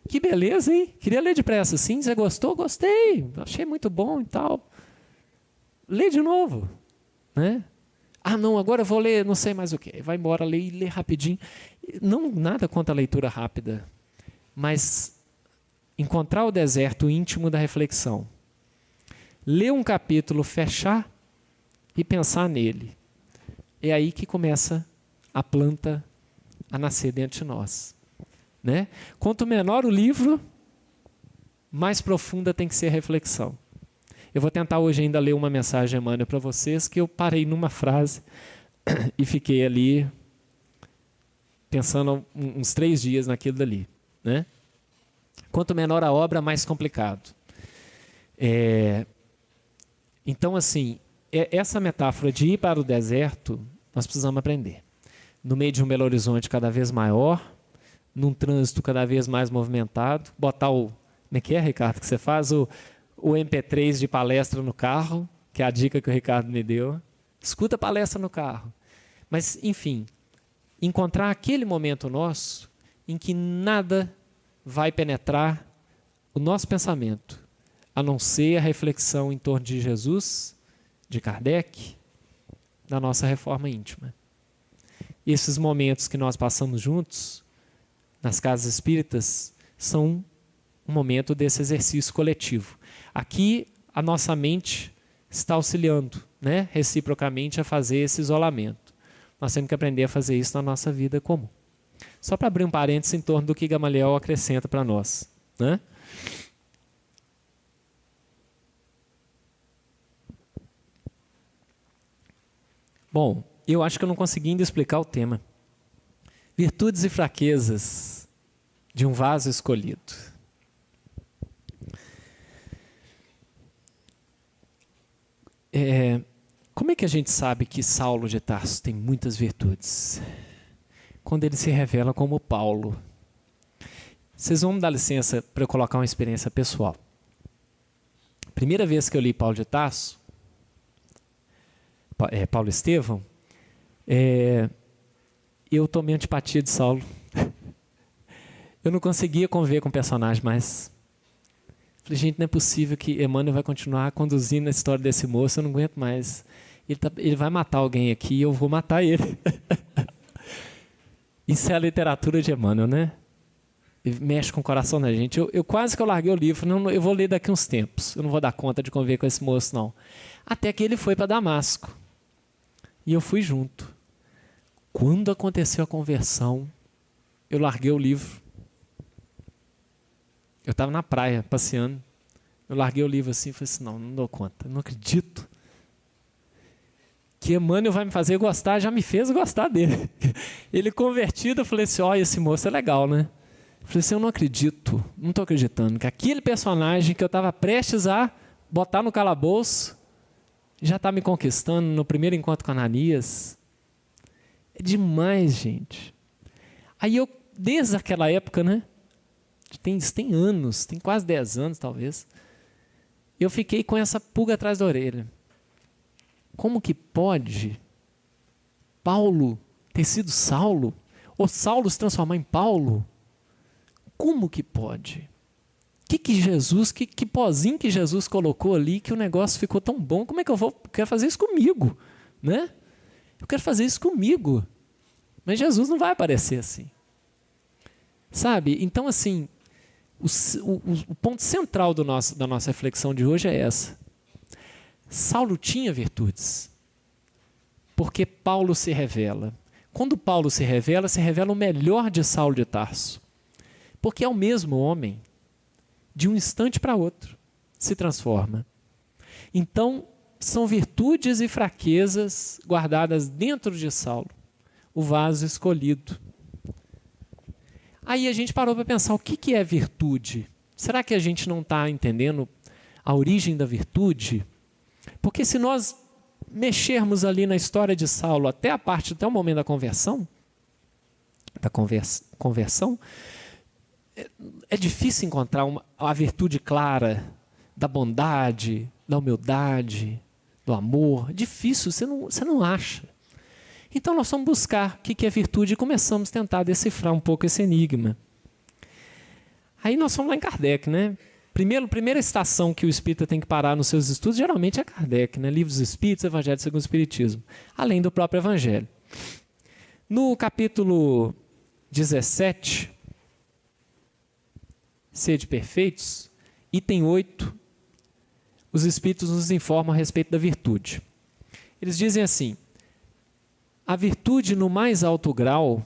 Que beleza, hein? Queria ler depressa, sim. Você gostou? Gostei. Achei muito bom e tal. Lê de novo. Né? Não, agora eu vou ler não sei mais o quê. Vai embora, lê rapidinho. Não, nada contra a leitura rápida. Mas encontrar o deserto íntimo da reflexão. Ler um capítulo, fechar e pensar nele. É aí que começa a planta a nascer dentro de nós. Né? Quanto menor o livro, mais profunda tem que ser a reflexão. Eu vou tentar hoje ainda ler uma mensagem, Emmanuel, para vocês, que eu parei numa frase e fiquei ali pensando uns 3 dias naquilo dali. Né? Quanto menor a obra, mais complicado. Então, assim, essa metáfora de ir para o deserto, nós precisamos aprender. No meio de um Belo Horizonte cada vez maior, num trânsito cada vez mais movimentado, botar como é que é, Ricardo, que você faz? O MP3 de palestra no carro, que é a dica que o Ricardo me deu. Escuta a palestra no carro. Mas, enfim, encontrar aquele momento nosso em que nada vai penetrar o nosso pensamento, a não ser a reflexão em torno de Jesus, de Kardec, da nossa reforma íntima. E esses momentos que nós passamos juntos, nas casas espíritas, são um momento desse exercício coletivo. Aqui, a nossa mente está auxiliando, né, reciprocamente a fazer esse isolamento. Nós temos que aprender a fazer isso na nossa vida comum. Só para abrir um parênteses em torno do que Gamaliel acrescenta para nós. Né? Bom, eu acho que eu não consegui ainda explicar o tema. Virtudes e fraquezas de um vaso escolhido. Como é que a gente sabe que Saulo de Tarso tem muitas virtudes? Quando ele se revela como Paulo. Vocês vão me dar licença para eu colocar uma experiência pessoal. Primeira vez que eu li Paulo de Tarso, Paulo Estevão, eu tomei antipatia de Saulo. Eu não conseguia conviver com o personagem mais. Falei, gente, não é possível que Emmanuel vai continuar conduzindo a história desse moço, eu não aguento mais. Ele vai matar alguém aqui e eu vou matar ele. Isso é a literatura de Emmanuel, né? Ele mexe com o coração da gente. Eu quase que eu larguei o livro, não, eu vou ler daqui uns tempos, eu não vou dar conta de conviver com esse moço, não. Até que ele foi para Damasco. E eu fui junto. Quando aconteceu a conversão, eu larguei o livro. Eu estava na praia, passeando. Eu larguei o livro assim e falei assim, não dou conta, não acredito. Que Emmanuel vai me fazer gostar, já me fez gostar dele. Ele convertido, eu falei assim, olha, esse moço é legal, né? Eu falei assim, eu não acredito, não estou acreditando, que aquele personagem que eu estava prestes a botar no calabouço, já está me conquistando no primeiro encontro com Ananias. É demais, gente. Aí eu, desde aquela época, né? Tem anos, tem quase 10 anos talvez, eu fiquei com essa pulga atrás da orelha. Como que pode Paulo ter sido Saulo? Ou Saulo se transformar em Paulo? Como que pode? Que pozinho que Jesus colocou ali, que o negócio ficou tão bom, como é que eu quero fazer isso comigo? Né? Eu quero fazer isso comigo. Mas Jesus não vai aparecer assim. Sabe? Então, assim, o ponto central da nossa reflexão de hoje é essa. Saulo tinha virtudes, porque Paulo se revela. Quando Paulo se revela o melhor de Saulo de Tarso. Porque é o mesmo homem, de um instante para outro, se transforma. Então, são virtudes e fraquezas guardadas dentro de Saulo, o vaso escolhido. Aí a gente parou para pensar, o que é virtude? Será que a gente não está entendendo a origem da virtude? Porque se nós mexermos ali na história de Saulo até o momento da conversão, é difícil encontrar a virtude clara da bondade, da humildade, do amor. É difícil, você não acha. Então nós vamos buscar o que é virtude e começamos a tentar decifrar um pouco esse enigma. Aí nós fomos lá em Kardec, né? Primeira estação que o espírita tem que parar nos seus estudos, geralmente é Kardec, né? Livros Espíritos, Evangelho segundo o Espiritismo, além do próprio Evangelho. No capítulo 17, Sede Perfeitos, item 8, os Espíritos nos informam a respeito da virtude. Eles dizem assim, a virtude no mais alto grau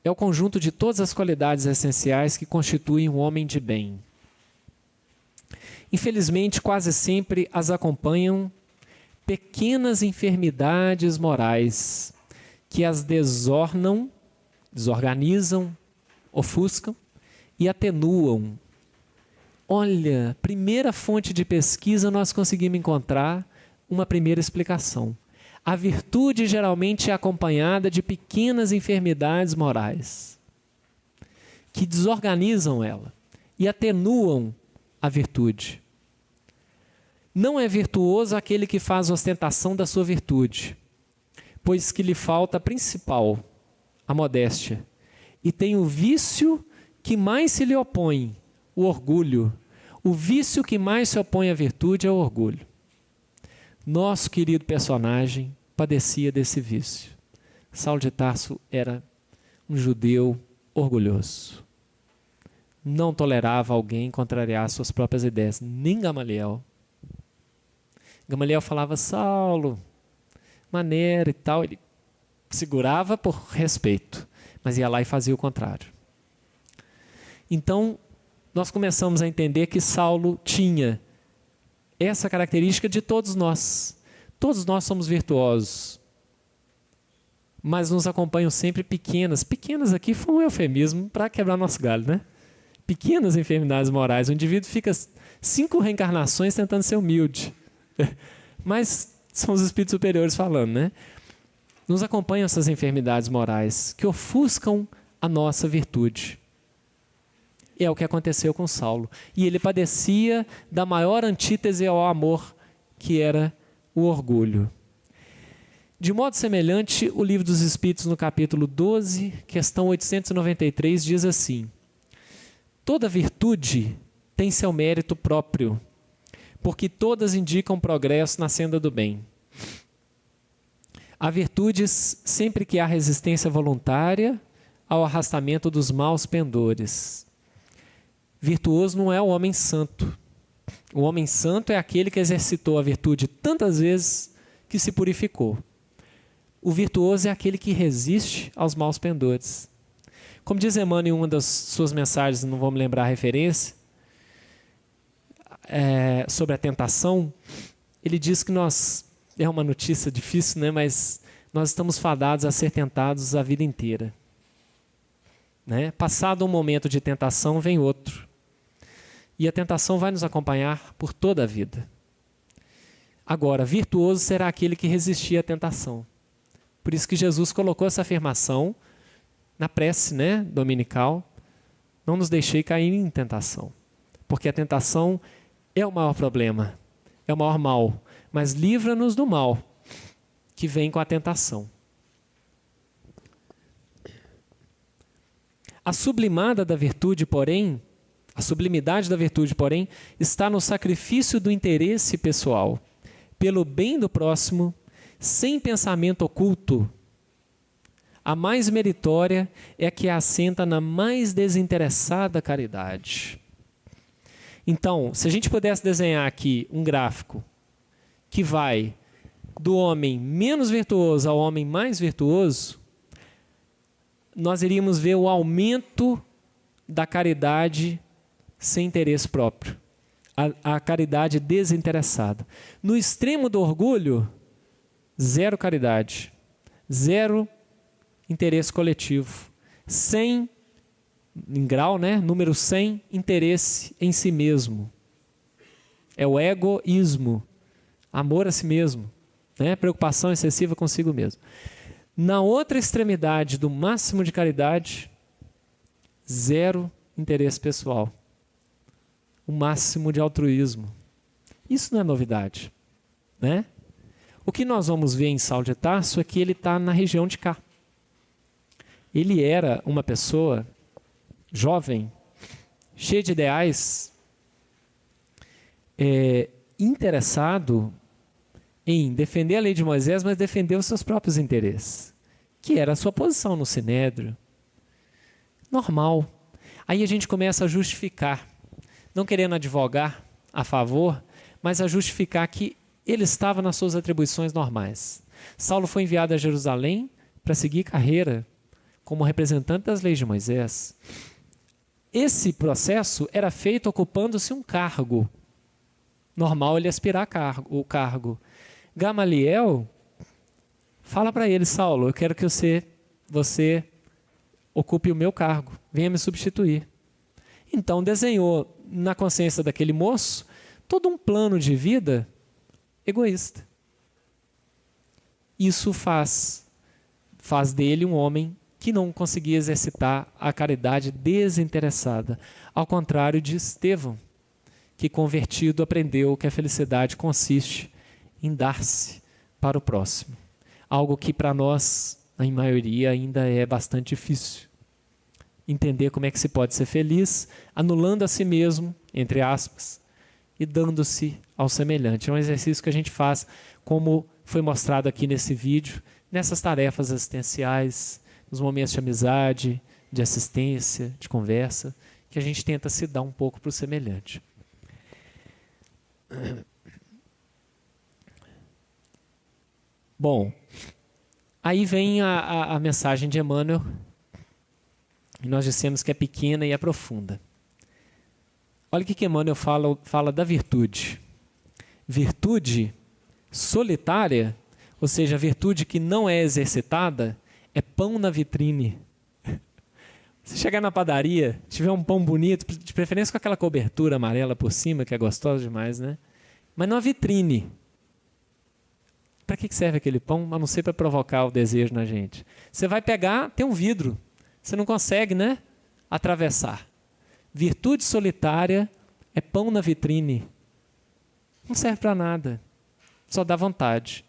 é o conjunto de todas as qualidades essenciais que constituem um homem de bem. Infelizmente, quase sempre as acompanham pequenas enfermidades morais que as desorganizam, ofuscam e atenuam. Olha, primeira fonte de pesquisa nós conseguimos encontrar uma primeira explicação. A virtude geralmente é acompanhada de pequenas enfermidades morais que desorganizam ela e atenuam a virtude. Não é virtuoso aquele que faz ostentação da sua virtude, pois que lhe falta a principal, a modéstia, e tem o vício que mais se lhe opõe, o orgulho. O vício que mais se opõe à virtude é o orgulho. Nosso querido personagem padecia desse vício. Saulo de Tarso era um judeu orgulhoso. Não tolerava alguém contrariar suas próprias ideias, nem Gamaliel. Gamaliel falava, Saulo, maneira e tal, ele segurava por respeito, mas ia lá e fazia o contrário. Então, nós começamos a entender que Saulo tinha essa característica de todos nós. Todos nós somos virtuosos. mas nos acompanham sempre pequenas. Pequenas aqui foi um eufemismo para quebrar nosso galho, né? Pequenas enfermidades morais. O indivíduo fica 5 reencarnações tentando ser humilde. Mas são os espíritos superiores falando, né? Nos acompanham essas enfermidades morais que ofuscam a nossa virtude. É o que aconteceu com Saulo. E ele padecia da maior antítese ao amor, que era o orgulho. De modo semelhante, o Livro dos Espíritos, no capítulo 12, questão 893, diz assim: toda virtude tem seu mérito próprio, porque todas indicam progresso na senda do bem. Há virtudes sempre que há resistência voluntária ao arrastamento dos maus pendores. Virtuoso não é o homem santo. O homem santo é aquele que exercitou a virtude tantas vezes que se purificou. O virtuoso é aquele que resiste aos maus pendores. Como diz Emmanuel em uma das suas mensagens, não vou me lembrar a referência, sobre a tentação, ele diz que é uma notícia difícil, né? Mas nós estamos fadados a ser tentados a vida inteira. Né? Passado um momento de tentação, vem outro. E a tentação vai nos acompanhar por toda a vida. Agora, virtuoso será aquele que resistir à tentação. Por isso que Jesus colocou essa afirmação na prece, né, dominical: não nos deixei cair em tentação. Porque a tentação é o maior problema, é o maior mal. Mas livra-nos do mal que vem com a tentação. A sublimada da virtude, porém, a sublimidade da virtude, porém, está no sacrifício do interesse pessoal, pelo bem do próximo, sem pensamento oculto. A mais meritória é a que assenta na mais desinteressada caridade. Então, se a gente pudesse desenhar aqui um gráfico que vai do homem menos virtuoso ao homem mais virtuoso, nós iríamos ver o aumento da caridade sem interesse próprio, a caridade desinteressada. No extremo do orgulho, zero caridade, zero interesse coletivo, 100, em grau, né? Número 100, interesse em si mesmo. É o egoísmo, amor a si mesmo, né? Preocupação excessiva consigo mesmo. Na outra extremidade do máximo de caridade, zero interesse pessoal. O máximo de altruísmo. Isso não é novidade, né? O que nós vamos ver em Saulo de Tarso é que ele está na região de cá. Ele era uma pessoa jovem, cheia de ideais, interessado em defender a lei de Moisés, mas defender os seus próprios interesses, que era a sua posição no Sinédrio. Normal. Aí a gente começa a justificar, não querendo advogar a favor, mas a justificar que ele estava nas suas atribuições normais. Saulo foi enviado a Jerusalém para seguir carreira como representante das leis de Moisés. Esse processo era feito ocupando-se um cargo. Normal ele aspirar o cargo. Gamaliel fala para ele: Saulo, eu quero que você ocupe o meu cargo, venha me substituir. Então desenhou na consciência daquele moço todo um plano de vida egoísta. Isso faz dele um homem que não conseguia exercitar a caridade desinteressada, ao contrário de Estevão, que convertido aprendeu que a felicidade consiste em dar-se para o próximo. Algo que para nós, em maioria, ainda é bastante difícil. Entender como é que se pode ser feliz, anulando a si mesmo, entre aspas, e dando-se ao semelhante. É um exercício que a gente faz, como foi mostrado aqui nesse vídeo, nessas tarefas assistenciais, nos momentos de amizade, de assistência, de conversa, que a gente tenta se dar um pouco para o semelhante. Bom, aí vem a mensagem de Emmanuel, e nós dissemos que é pequena e é profunda. Olha o que Emmanuel fala da virtude. Virtude solitária, ou seja, a virtude que não é exercitada, é pão na vitrine. Se chegar na padaria, tiver um pão bonito, de preferência com aquela cobertura amarela por cima, que é gostosa demais, né? Mas numa vitrine. Para que serve aquele pão? A não ser para provocar o desejo na gente. Você vai pegar, tem um vidro. Você não consegue, né? Atravessar. Virtude solitária é pão na vitrine. Não serve para nada. Só dá vontade.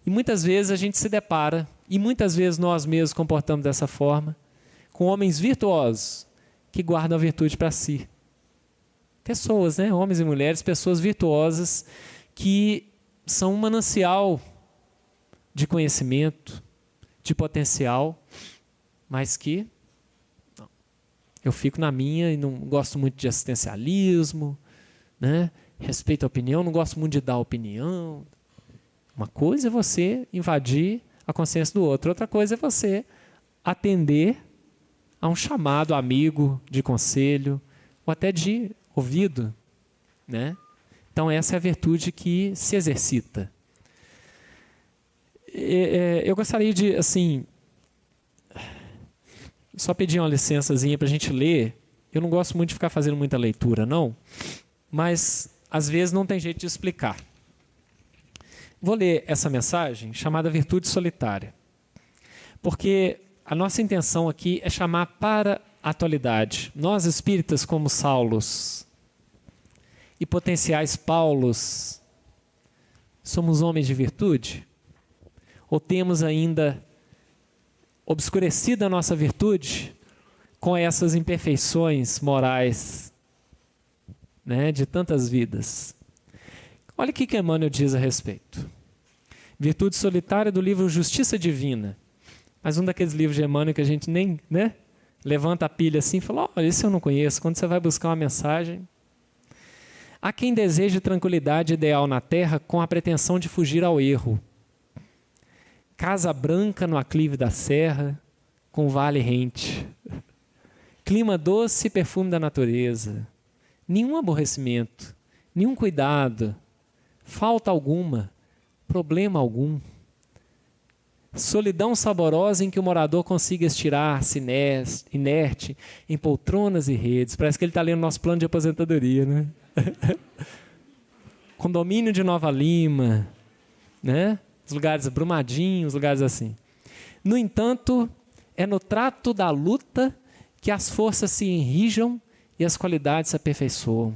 E muitas vezes a gente se depara, e muitas vezes nós mesmos comportamos dessa forma, com homens virtuosos que guardam a virtude para si. Pessoas, né? Homens e mulheres, pessoas virtuosas que são um manancial de conhecimento, de potencial, mas que não. Eu fico na minha e não gosto muito de assistencialismo, né? Respeito a opinião, não gosto muito de dar opinião. Uma coisa é você invadir a consciência do outro, outra coisa é você atender a um chamado amigo de conselho ou até de ouvido, né? Então essa é a virtude que se exercita. Eu gostaria de, assim, só pedir uma licençazinha para a gente ler. Eu não gosto muito de ficar fazendo muita leitura, não, mas às vezes não tem jeito de explicar. Vou ler essa mensagem chamada Virtude Solitária, porque a nossa intenção aqui é chamar para a atualidade. Nós espíritas como Saulos e potenciais Paulos, somos homens de virtude? Ou temos ainda obscurecido a nossa virtude com essas imperfeições morais, né, de tantas vidas? Olha o que Emmanuel diz a respeito. Virtude solitária do livro Justiça Divina. Mais um daqueles livros de Emmanuel que a gente nem, né, levanta a pilha assim e fala, olha, esse eu não conheço. Quando você vai buscar uma mensagem. Há quem deseje tranquilidade ideal na terra com a pretensão de fugir ao erro. Casa branca no aclive da serra, com vale rente. Clima doce e perfume da natureza. Nenhum aborrecimento, nenhum cuidado, falta alguma, problema algum. Solidão saborosa em que o morador consiga estirar-se inerte em poltronas e redes. Parece que ele está lendo nosso plano de aposentadoria, né? Condomínio de Nova Lima, né? Os lugares Brumadinho, lugares assim. No entanto, é no trato da luta que as forças se enrijam e as qualidades se aperfeiçoam.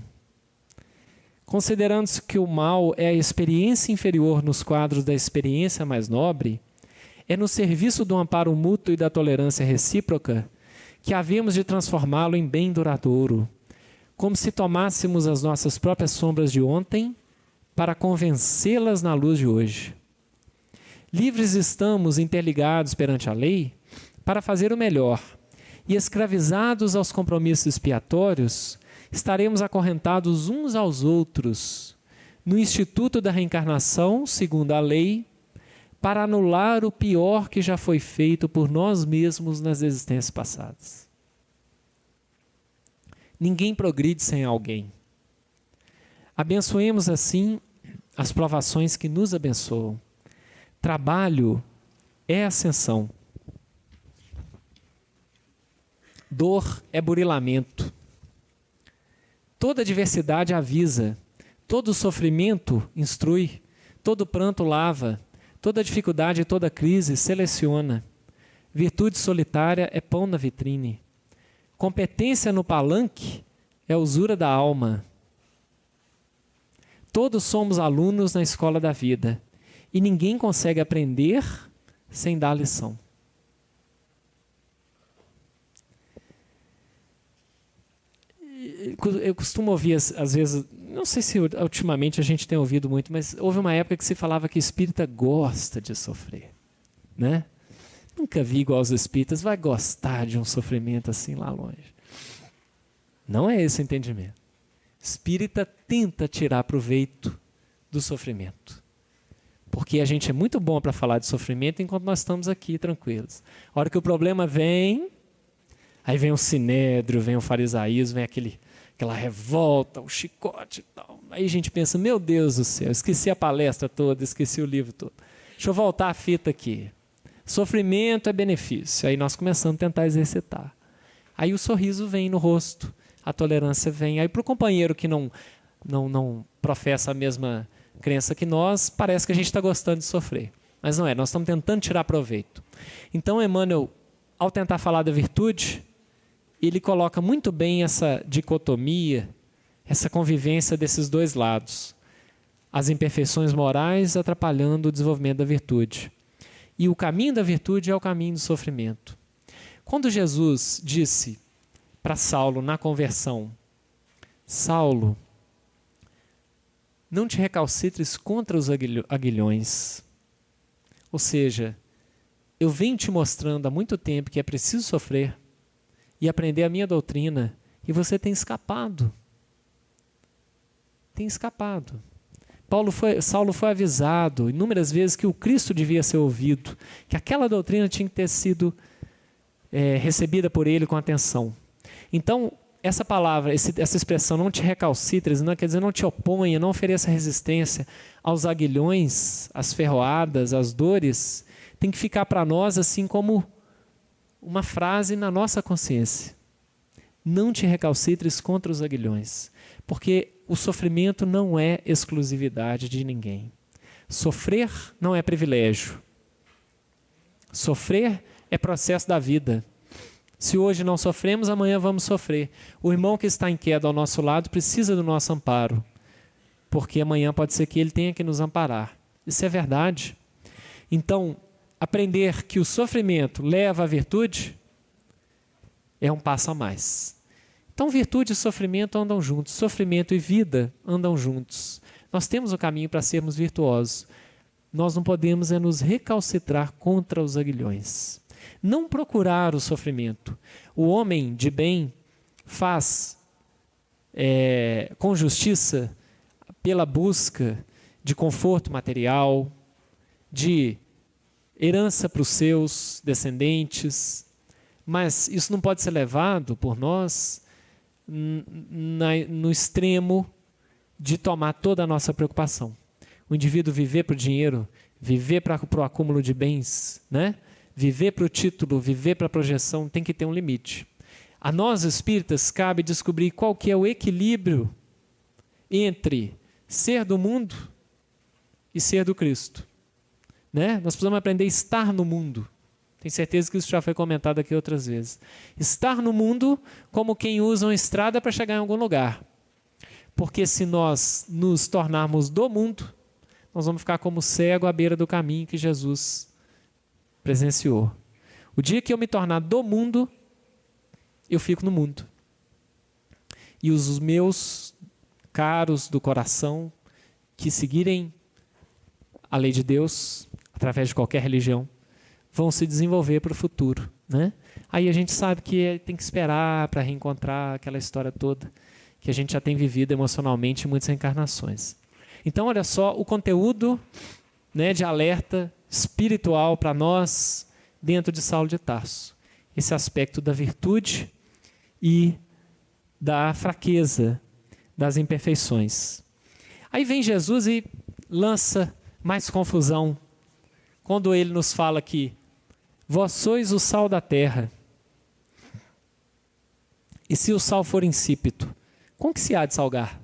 Considerando-se que o mal é a experiência inferior nos quadros da experiência mais nobre, é no serviço do amparo mútuo e da tolerância recíproca que havemos de transformá-lo em bem duradouro, como se tomássemos as nossas próprias sombras de ontem para convencê-las na luz de hoje. Livres estamos interligados perante a lei para fazer o melhor, e escravizados aos compromissos expiatórios, estaremos acorrentados uns aos outros no instituto da reencarnação, segundo a lei, para anular o pior que já foi feito por nós mesmos nas existências passadas. Ninguém progride sem alguém. Abençoemos assim as provações que nos abençoam. Trabalho é ascensão. Dor é burilamento. Toda adversidade avisa, todo sofrimento instrui, todo pranto lava, toda dificuldade e toda crise seleciona. Virtude solitária é pão na vitrine. Competência no palanque é usura da alma. Todos somos alunos na escola da vida e ninguém consegue aprender sem dar lição. Eu costumo ouvir, às vezes, não sei se ultimamente a gente tem ouvido muito, mas houve uma época que se falava que espírita gosta de sofrer, né? Nunca vi igual aos espíritas, vai gostar de um sofrimento assim lá longe. Não é esse o entendimento. Espírita tenta tirar proveito do sofrimento. Porque a gente é muito bom para falar de sofrimento enquanto nós estamos aqui tranquilos. A hora que o problema vem, aí vem o sinédrio, vem o farisaísmo, vem aquela revolta, o chicote e tal. Aí a gente pensa, meu Deus do céu, esqueci a palestra toda, esqueci o livro todo. Deixa eu voltar a fita aqui. Sofrimento é benefício. Aí nós começamos a tentar exercitar. Aí o sorriso vem no rosto, a tolerância vem. Aí para o companheiro que não professa a mesma crença que nós, parece que a gente está gostando de sofrer. Mas não é, nós estamos tentando tirar proveito. Então, Emmanuel, ao tentar falar da virtude, ele coloca muito bem essa dicotomia, essa convivência desses dois lados. As imperfeições morais atrapalhando o desenvolvimento da virtude. E o caminho da virtude é o caminho do sofrimento. Quando Jesus disse para Saulo na conversão, Saulo, não te recalcitres contra os aguilhões. Ou seja, eu venho te mostrando há muito tempo que é preciso sofrer e aprender a minha doutrina, e você tem escapado. Tem escapado. Saulo foi avisado inúmeras vezes que o Cristo devia ser ouvido, que aquela doutrina tinha que ter sido recebida por ele com atenção. Então, essa palavra, essa expressão, não te recalcitres, não quer dizer não te oponha, não ofereça resistência aos aguilhões, às ferroadas, às dores, tem que ficar para nós assim como uma frase na nossa consciência. Não te recalcitres contra os aguilhões, porque o sofrimento não é exclusividade de ninguém. Sofrer não é privilégio. Sofrer é processo da vida. Se hoje não sofremos, amanhã vamos sofrer. O irmão que está em queda ao nosso lado precisa do nosso amparo, porque amanhã pode ser que ele tenha que nos amparar. Isso é verdade. Então, aprender que o sofrimento leva à virtude é um passo a mais. Então, virtude e sofrimento andam juntos. Sofrimento e vida andam juntos. Nós temos o caminho para sermos virtuosos. Nós não podemos nos recalcitrar contra os aguilhões. Não procurar o sofrimento. O homem de bem faz com justiça pela busca de conforto material, de herança para os seus descendentes, mas isso não pode ser levado por nós no extremo de tomar toda a nossa preocupação. O indivíduo viver para o dinheiro, viver para o acúmulo de bens, né? Viver para o título, viver para a projeção, tem que ter um limite. A nós espíritas cabe descobrir qual que é o equilíbrio entre ser do mundo e ser do Cristo. Né? Nós precisamos aprender a estar no mundo. Tenho certeza que isso já foi comentado aqui outras vezes. Estar no mundo como quem usa uma estrada para chegar em algum lugar. Porque se nós nos tornarmos do mundo, nós vamos ficar como cego à beira do caminho que Jesus presenciou. O dia que eu me tornar do mundo, eu fico no mundo. E os meus caros do coração, que seguirem a lei de Deus, através de qualquer religião, vão se desenvolver para o futuro. Né? Aí a gente sabe que tem que esperar para reencontrar aquela história toda que a gente já tem vivido emocionalmente em muitas reencarnações. Então, olha só, o conteúdo, né, de alerta espiritual para nós dentro de Saulo de Tarso. Esse aspecto da virtude e da fraqueza, das imperfeições. Aí vem Jesus e lança mais confusão quando ele nos fala que vós sois o sal da terra. E se o sal for insípido, com que se há de salgar?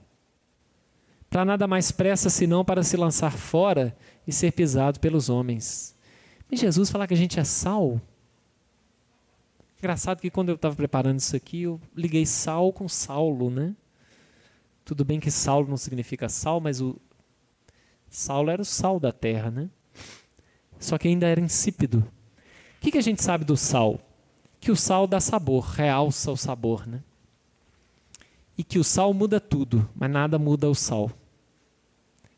Para nada mais pressa senão para se lançar fora e ser pisado pelos homens. Mas Jesus fala que a gente é sal. Engraçado que quando eu estava preparando isso aqui, eu liguei sal com Saulo, né? Tudo bem que Saulo não significa sal, mas o Saulo era o sal da terra, né? Só que ainda era insípido. O que a gente sabe do sal? Que o sal dá sabor, realça o sabor, né? E que o sal muda tudo, mas nada muda o sal.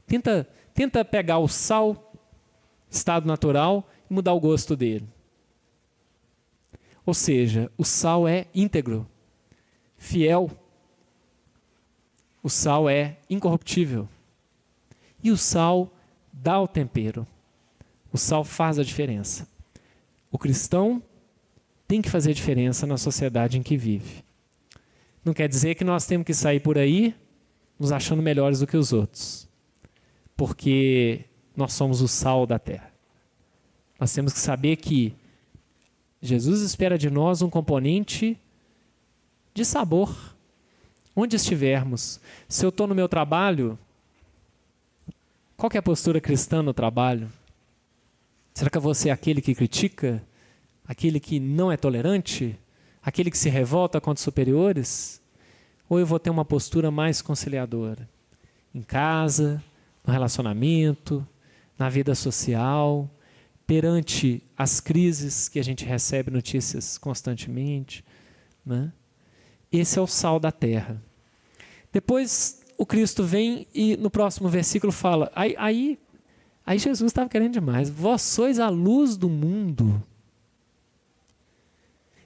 Tenta pegar o sal, estado natural, e mudar o gosto dele. Ou seja, o sal é íntegro, fiel. O sal é incorruptível. E o sal dá o tempero. O sal faz a diferença. O cristão tem que fazer diferença na sociedade em que vive. Não quer dizer que nós temos que sair por aí nos achando melhores do que os outros. Porque nós somos o sal da terra. Nós temos que saber que Jesus espera de nós um componente de sabor, onde estivermos. Se eu estou no meu trabalho, qual que é a postura cristã no trabalho? Será que eu vou ser aquele que critica? Aquele que não é tolerante? Aquele que se revolta contra os superiores? Ou eu vou ter uma postura mais conciliadora? Em casa, no relacionamento, na vida social, perante as crises que a gente recebe notícias constantemente, né? Esse é o sal da terra. Depois o Cristo vem e no próximo versículo fala, aí Jesus estava querendo demais, vós sois a luz do mundo.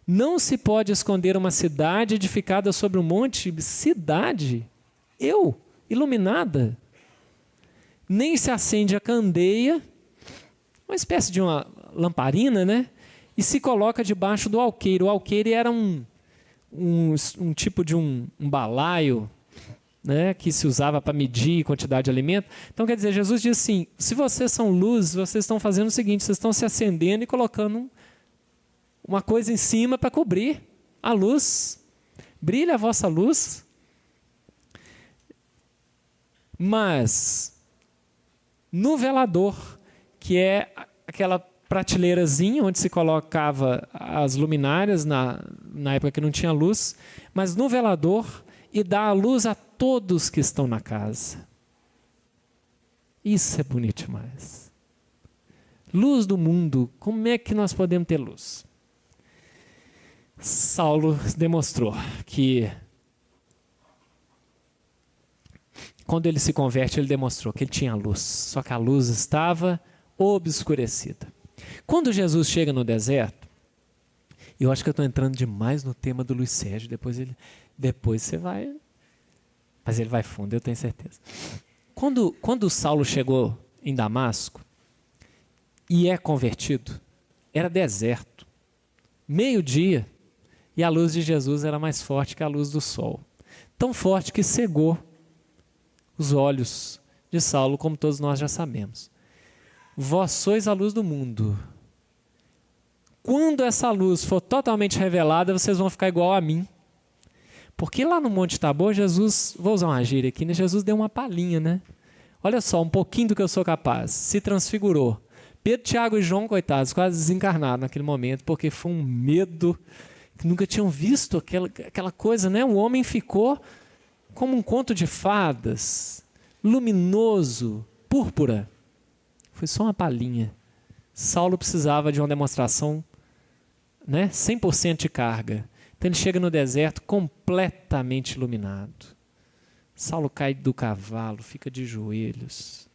Não se pode esconder uma cidade edificada sobre um monte, cidade, iluminada. Nem se acende a candeia, uma espécie de uma lamparina, né? E se coloca debaixo do alqueire. O alqueire era um tipo de um balaio, né? Que se usava para medir quantidade de alimento. Então, quer dizer, Jesus diz assim, se vocês são luz, vocês estão fazendo o seguinte, vocês estão se acendendo e colocando uma coisa em cima para cobrir a luz. Brilha a vossa luz. Mas no velador, que é aquela prateleirazinha onde se colocava as luminárias na época que não tinha luz, mas no velador e dá a luz a todos que estão na casa. Isso é bonito demais. Luz do mundo, como é que nós podemos ter luz? Saulo demonstrou que quando ele se converte, ele demonstrou que ele tinha luz, só que a luz estava obscurecida. Quando Jesus chega no deserto, eu acho que eu estou entrando demais no tema do Luiz Sérgio, depois você vai, mas ele vai fundo, eu tenho certeza. Quando Saulo chegou em Damasco e é convertido, era deserto, meio-dia, e a luz de Jesus era mais forte que a luz do sol. Tão forte que cegou os olhos de Saulo, como todos nós já sabemos. Vós sois a luz do mundo. Quando essa luz for totalmente revelada, vocês vão ficar igual a mim. Porque lá no Monte Tabor, Jesus, vou usar uma gíria aqui, né? Jesus deu uma palhinha, né? Olha só, um pouquinho do que eu sou capaz. Se transfigurou. Pedro, Tiago e João, coitados, quase desencarnaram naquele momento, porque foi um medo que nunca tinham visto aquela coisa, né? O homem ficou como um conto de fadas, luminoso, púrpura. Foi só uma palhinha. Saulo precisava de uma demonstração, né? 100% de carga. Então ele chega no deserto completamente iluminado. Saulo cai do cavalo, fica de joelhos,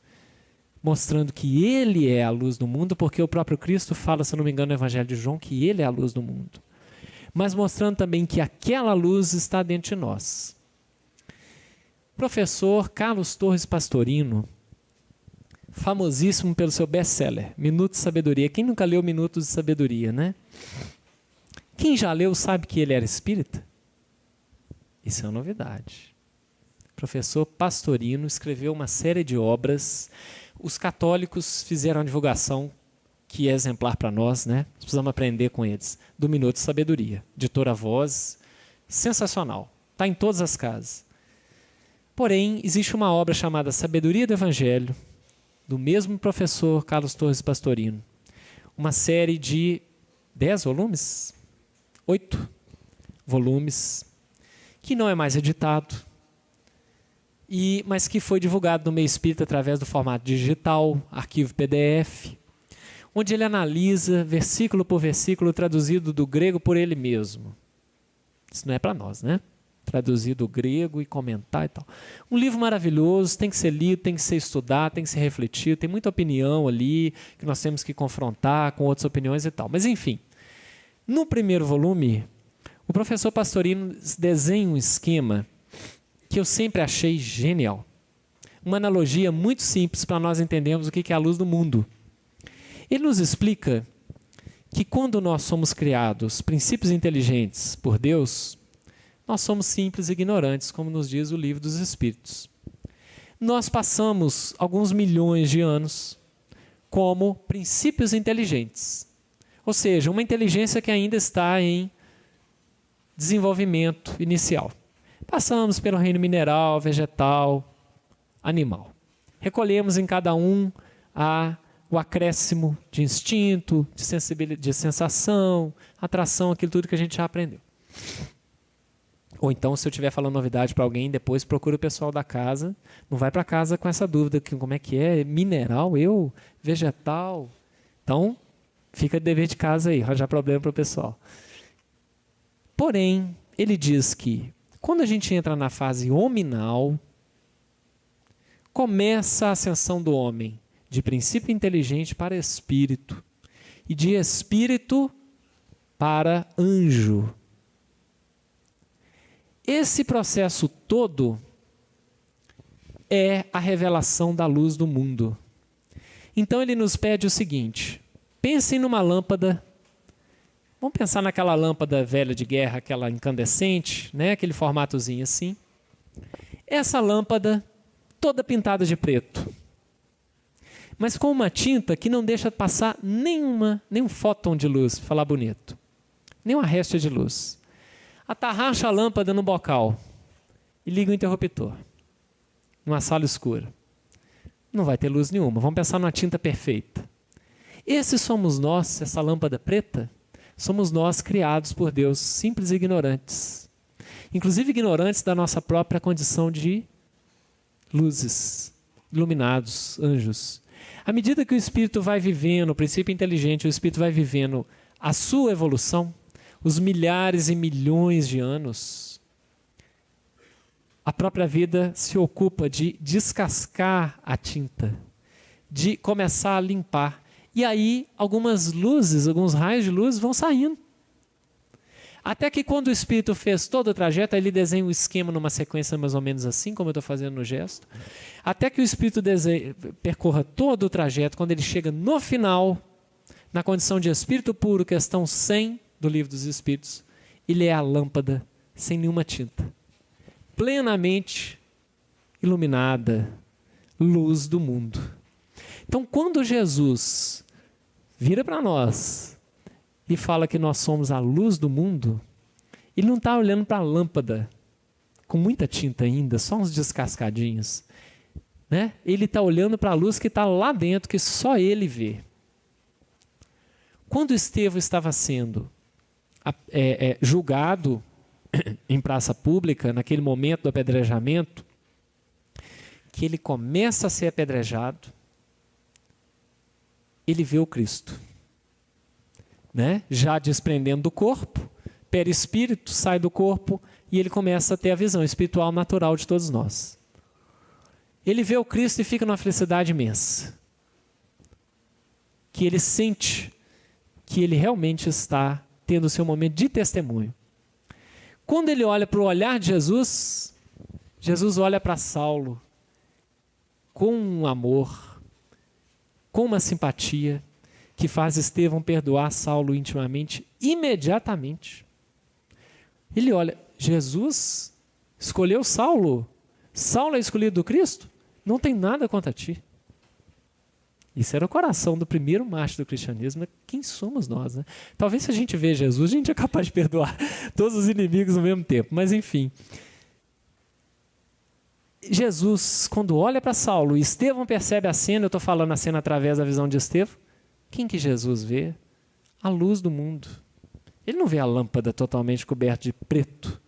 mostrando que ele é a luz do mundo, porque o próprio Cristo fala, se não me engano, no Evangelho de João, que ele é a luz do mundo. Mas mostrando também que aquela luz está dentro de nós. Professor Carlos Torres Pastorino, famosíssimo pelo seu best-seller, Minutos de Sabedoria. Quem nunca leu Minutos de Sabedoria, né? Quem já leu sabe que ele era espírita? Isso é uma novidade. Professor Pastorino escreveu uma série de obras. Os católicos fizeram a divulgação que é exemplar para nós, né? Nós precisamos aprender com eles. Do Minuto de Sabedoria. Editora Voz. Sensacional. Está em todas as casas. Porém, existe uma obra chamada Sabedoria do Evangelho, do mesmo professor Carlos Torres Pastorino. Uma série de 10 volumes? 8 volumes, que não é mais editado, mas que foi divulgado no meio espírita através do formato digital, arquivo PDF, onde ele analisa versículo por versículo traduzido do grego por ele mesmo. Isso não é para nós, né? Traduzir do grego e comentar e tal. Um livro maravilhoso, tem que ser lido, tem que ser estudado, tem que ser refletido, tem muita opinião ali, que nós temos que confrontar com outras opiniões e tal. Mas enfim, no primeiro volume, o professor Pastorino desenha um esquema que eu sempre achei genial. Uma analogia muito simples para nós entendermos o que é a luz do mundo. Ele nos explica que quando nós somos criados princípios inteligentes por Deus, nós somos simples e ignorantes, como nos diz o Livro dos Espíritos. Nós passamos alguns milhões de anos como princípios inteligentes. Ou seja, uma inteligência que ainda está em desenvolvimento inicial. Passamos pelo reino mineral, vegetal, animal. Recolhemos em cada um o acréscimo de instinto, de sensibilidade, de sensação, atração, aquilo tudo que a gente já aprendeu. Ou então, se eu estiver falando novidade para alguém, depois procura o pessoal da casa. Não vai para casa com essa dúvida, como é que é? Mineral, vegetal? Então, fica de dever de casa aí, arranjar problema para o pessoal. Porém, ele diz que quando a gente entra na fase hominal, começa a ascensão do homem de princípio inteligente para espírito e de espírito para anjo. Esse processo todo é a revelação da luz do mundo. Então ele nos pede o seguinte: pensem numa lâmpada. Vamos pensar naquela lâmpada velha de guerra, aquela incandescente, né? Aquele formatozinho assim. Essa lâmpada toda pintada de preto, mas com uma tinta que não deixa passar nenhum fóton de luz, para falar bonito, nenhuma réstia de luz. Atarracha a lâmpada no bocal e liga o interruptor, numa sala escura. Não vai ter luz nenhuma. Vamos pensar numa tinta perfeita. Esses somos nós, essa lâmpada preta, somos nós criados por Deus, simples e ignorantes. Inclusive ignorantes da nossa própria condição de luzes, iluminados, anjos. À medida que o Espírito vai vivendo, o princípio inteligente, o Espírito vai vivendo a sua evolução, os milhares e milhões de anos, a própria vida se ocupa de descascar a tinta, de começar a limpar. E aí algumas luzes, alguns raios de luz vão saindo. Até que quando o Espírito fez todo o trajeto, ele desenha um esquema numa sequência mais ou menos assim, como eu estou fazendo no gesto. Até que o Espírito percorra todo o trajeto, quando ele chega no final, na condição de Espírito puro, questão 100 do Livro dos Espíritos, ele é a lâmpada sem nenhuma tinta, plenamente iluminada, luz do mundo. Então, quando Jesus vira para nós e fala que nós somos a luz do mundo, ele não está olhando para a lâmpada com muita tinta ainda, só uns descascadinhos, né? Ele está olhando para a luz que está lá dentro, que só ele vê. Quando Estevão estava sendo julgado em praça pública, naquele momento do apedrejamento, que ele começa a ser apedrejado, ele vê o Cristo, né? Já desprendendo do corpo, perispírito sai do corpo e ele começa a ter a visão espiritual natural de todos nós. Ele vê o Cristo e fica numa felicidade imensa, que ele sente que ele realmente está tendo o seu momento de testemunho. Quando ele olha para o olhar de Jesus, Jesus olha para Saulo com um amor, com uma simpatia, que faz Estevão perdoar Saulo intimamente, imediatamente. Ele olha, Jesus escolheu Saulo. Saulo é escolhido do Cristo? Não tem nada contra ti. Isso era o coração do primeiro macho do cristianismo. Quem somos nós, né? Talvez se a gente vê Jesus, a gente é capaz de perdoar todos os inimigos ao mesmo tempo. Mas enfim. Jesus, quando olha para Saulo, e Estevão percebe a cena, eu estou falando a cena através da visão de Estevão, quem que Jesus vê? A luz do mundo. Ele não vê a lâmpada totalmente coberta de preto.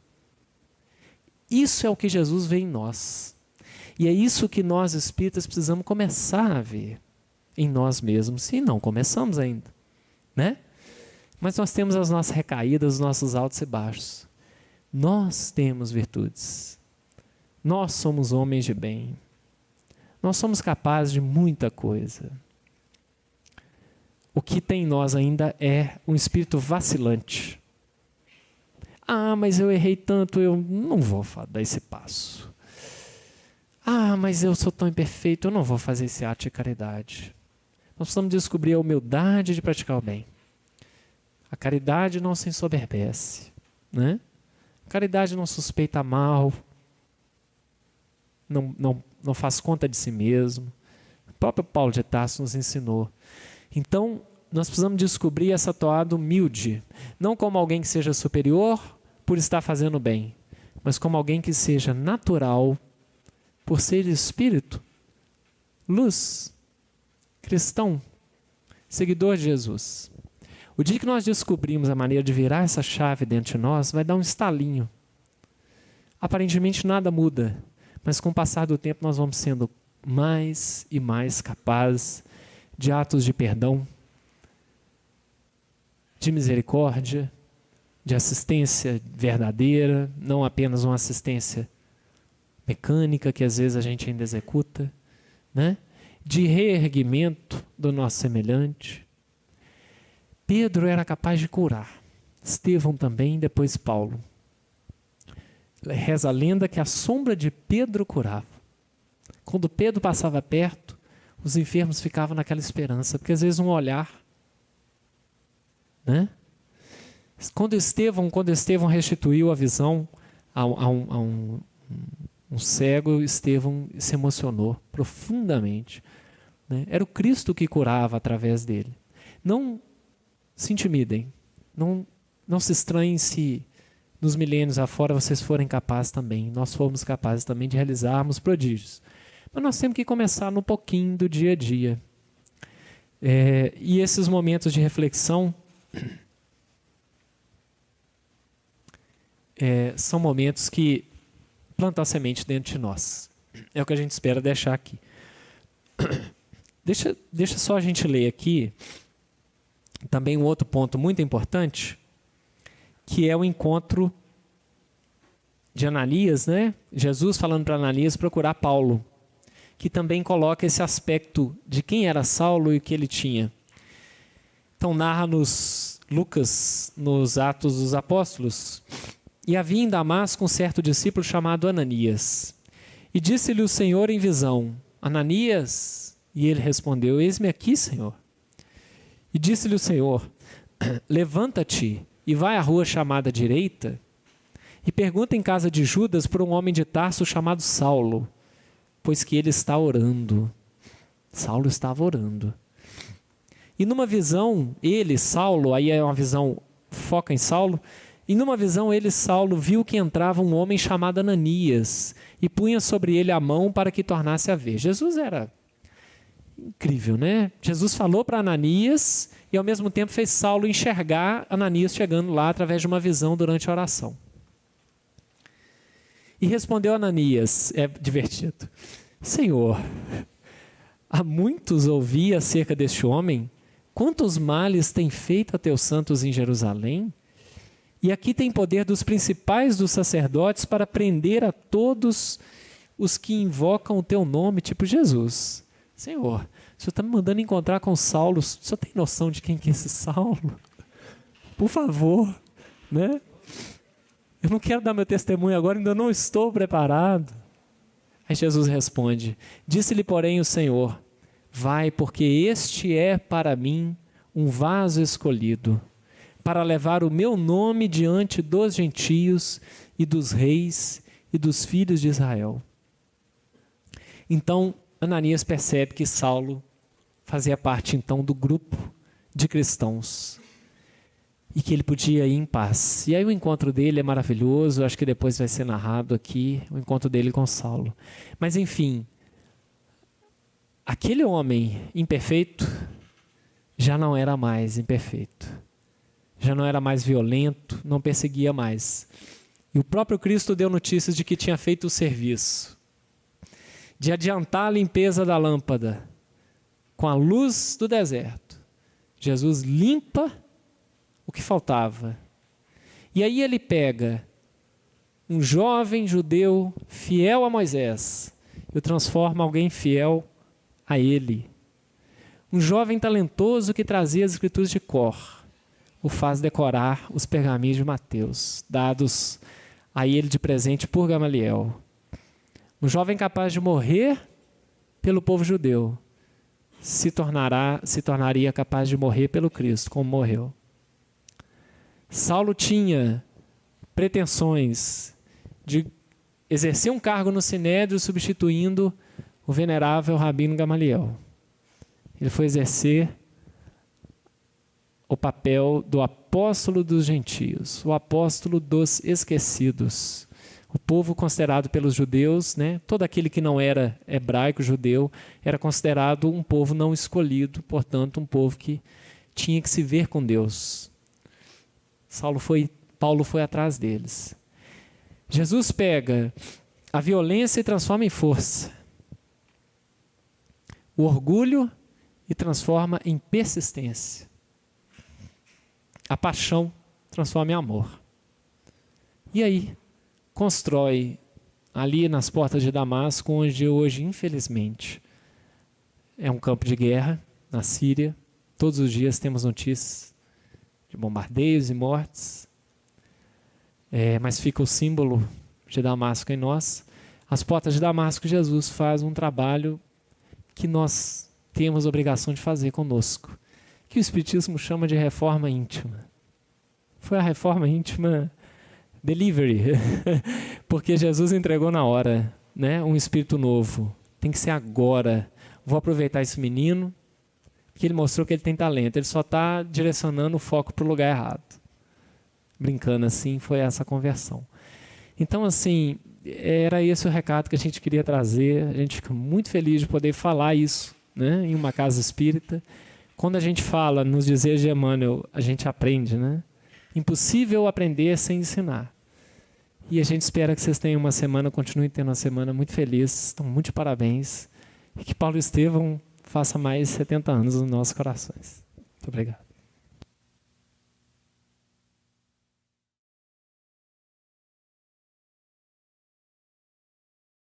Isso é o que Jesus vê em nós. E é isso que nós espíritas precisamos começar a ver em nós mesmos, se não começamos ainda, né? Mas nós temos as nossas recaídas, os nossos altos e baixos. Nós temos virtudes. Nós somos homens de bem. Nós somos capazes de muita coisa. O que tem em nós ainda é um espírito vacilante. Ah, mas eu errei tanto, eu não vou dar esse passo. Ah, mas eu sou tão imperfeito, eu não vou fazer esse ato de caridade. Nós precisamos descobrir a humildade de praticar o bem. A caridade não se ensoberbece, né? A caridade não suspeita mal, não faz conta de si mesmo. O próprio Paulo de Tarso nos ensinou. Então, nós precisamos descobrir essa toada humilde, não como alguém que seja superior por estar fazendo bem, mas como alguém que seja natural por ser espírito, luz, cristão, seguidor de Jesus. O dia que nós descobrimos a maneira de virar essa chave dentro de nós, vai dar um estalinho. Aparentemente nada muda, mas com o passar do tempo nós vamos sendo mais e mais capazes de atos de perdão, de misericórdia, de assistência verdadeira, não apenas uma assistência mecânica que às vezes a gente ainda executa, né? De reerguimento do nosso semelhante. Pedro era capaz de curar, Estevão também, depois Paulo. Reza a lenda que a sombra de Pedro curava. Quando Pedro passava perto, os enfermos ficavam naquela esperança, porque às vezes um olhar, né? Quando Estevão restituiu a visão a um cego, Estevão se emocionou profundamente, né? Era o Cristo que curava através dele. Não se intimidem, não se estranhem se nos milênios afora vocês forem capazes também, nós fomos capazes também de realizarmos prodígios. Mas nós temos que começar no pouquinho do dia a dia. E esses momentos de reflexão são momentos que plantam a semente dentro de nós. É o que a gente espera deixar aqui. Deixa só a gente ler aqui também um outro ponto muito importante, que é o encontro de Ananias, né? Jesus falando para Ananias procurar Paulo, que também coloca esse aspecto de quem era Saulo e o que ele tinha. Então narra-nos Lucas, nos Atos dos Apóstolos: e havia em Damasco um certo discípulo chamado Ananias. E disse-lhe o Senhor em visão: Ananias? E ele respondeu: eis-me aqui, Senhor. E disse-lhe o Senhor: levanta-te e vai à rua chamada direita e pergunta em casa de Judas por um homem de Tarso chamado Saulo, pois que ele está orando. Saulo estava orando. E numa visão, ele, Saulo, aí é uma visão, foca em Saulo, e numa visão ele, Saulo, viu que entrava um homem chamado Ananias e punha sobre ele a mão para que tornasse a ver. Jesus era incrível, né? Jesus falou para Ananias e ao mesmo tempo fez Saulo enxergar Ananias chegando lá através de uma visão durante a oração. E respondeu Ananias, é divertido: Senhor, há muitos ouvi acerca deste homem, quantos males tem feito a teus santos em Jerusalém? E aqui tem poder dos principais dos sacerdotes para prender a todos os que invocam o teu nome, tipo Jesus. Senhor, o Senhor está me mandando encontrar com Saulo, o Senhor tem noção de quem que é esse Saulo? Por favor, né? Eu não quero dar meu testemunho agora, ainda não estou preparado. Aí Jesus responde: disse-lhe, porém, o Senhor: vai, porque este é para mim um vaso escolhido, para levar o meu nome diante dos gentios e dos reis e dos filhos de Israel. Então, Ananias percebe que Saulo fazia parte, então, do grupo de cristãos e que ele podia ir em paz. E aí o encontro dele é maravilhoso, acho que depois vai ser narrado aqui, o encontro dele com Saulo. Mas, enfim, aquele homem imperfeito já não era mais imperfeito. Já não era mais violento, não perseguia mais. E o próprio Cristo deu notícias de que tinha feito o serviço, de adiantar a limpeza da lâmpada com a luz do deserto. Jesus limpa o que faltava. E aí ele pega um jovem judeu fiel a Moisés e o transforma em alguém fiel a ele. Um jovem talentoso que trazia as escrituras de cor, o faz decorar os pergaminhos de Mateus, dados a ele de presente por Gamaliel. Um jovem capaz de morrer pelo povo judeu se tornaria capaz de morrer pelo Cristo, como morreu. Saulo tinha pretensões de exercer um cargo no Sinédrio substituindo o venerável Rabino Gamaliel. Ele foi exercer o papel do apóstolo dos gentios, o apóstolo dos esquecidos. O povo considerado pelos judeus, né, todo aquele que não era hebraico, judeu, era considerado um povo não escolhido, portanto, um povo que tinha que se ver com Deus. Paulo foi atrás deles. Jesus pega a violência e transforma em força. O orgulho e transforma em persistência. A paixão transforma em amor. E aí, constrói ali nas portas de Damasco, onde hoje, infelizmente, é um campo de guerra, na Síria. Todos os dias temos notícias de bombardeios e mortes. Mas fica o símbolo de Damasco em nós. As portas de Damasco, Jesus faz um trabalho que nós temos obrigação de fazer conosco, que o Espiritismo chama de reforma íntima. Foi a reforma íntima delivery, porque Jesus entregou na hora, né? Um espírito novo. Tem que ser agora. Vou aproveitar esse menino, porque ele mostrou que ele tem talento. Ele só está direcionando o foco para o lugar errado. Brincando assim, foi essa conversão. Então, assim, era esse o recado que a gente queria trazer. A gente fica muito feliz de poder falar isso, né? Em uma casa espírita. Quando a gente fala nos dizeres de Emmanuel, a gente aprende, né? Impossível aprender sem ensinar. E a gente espera que vocês tenham uma semana, continuem tendo uma semana muito feliz. Então, muito parabéns. E que Paulo Estevão faça mais 70 anos nos nossos corações. Muito obrigado.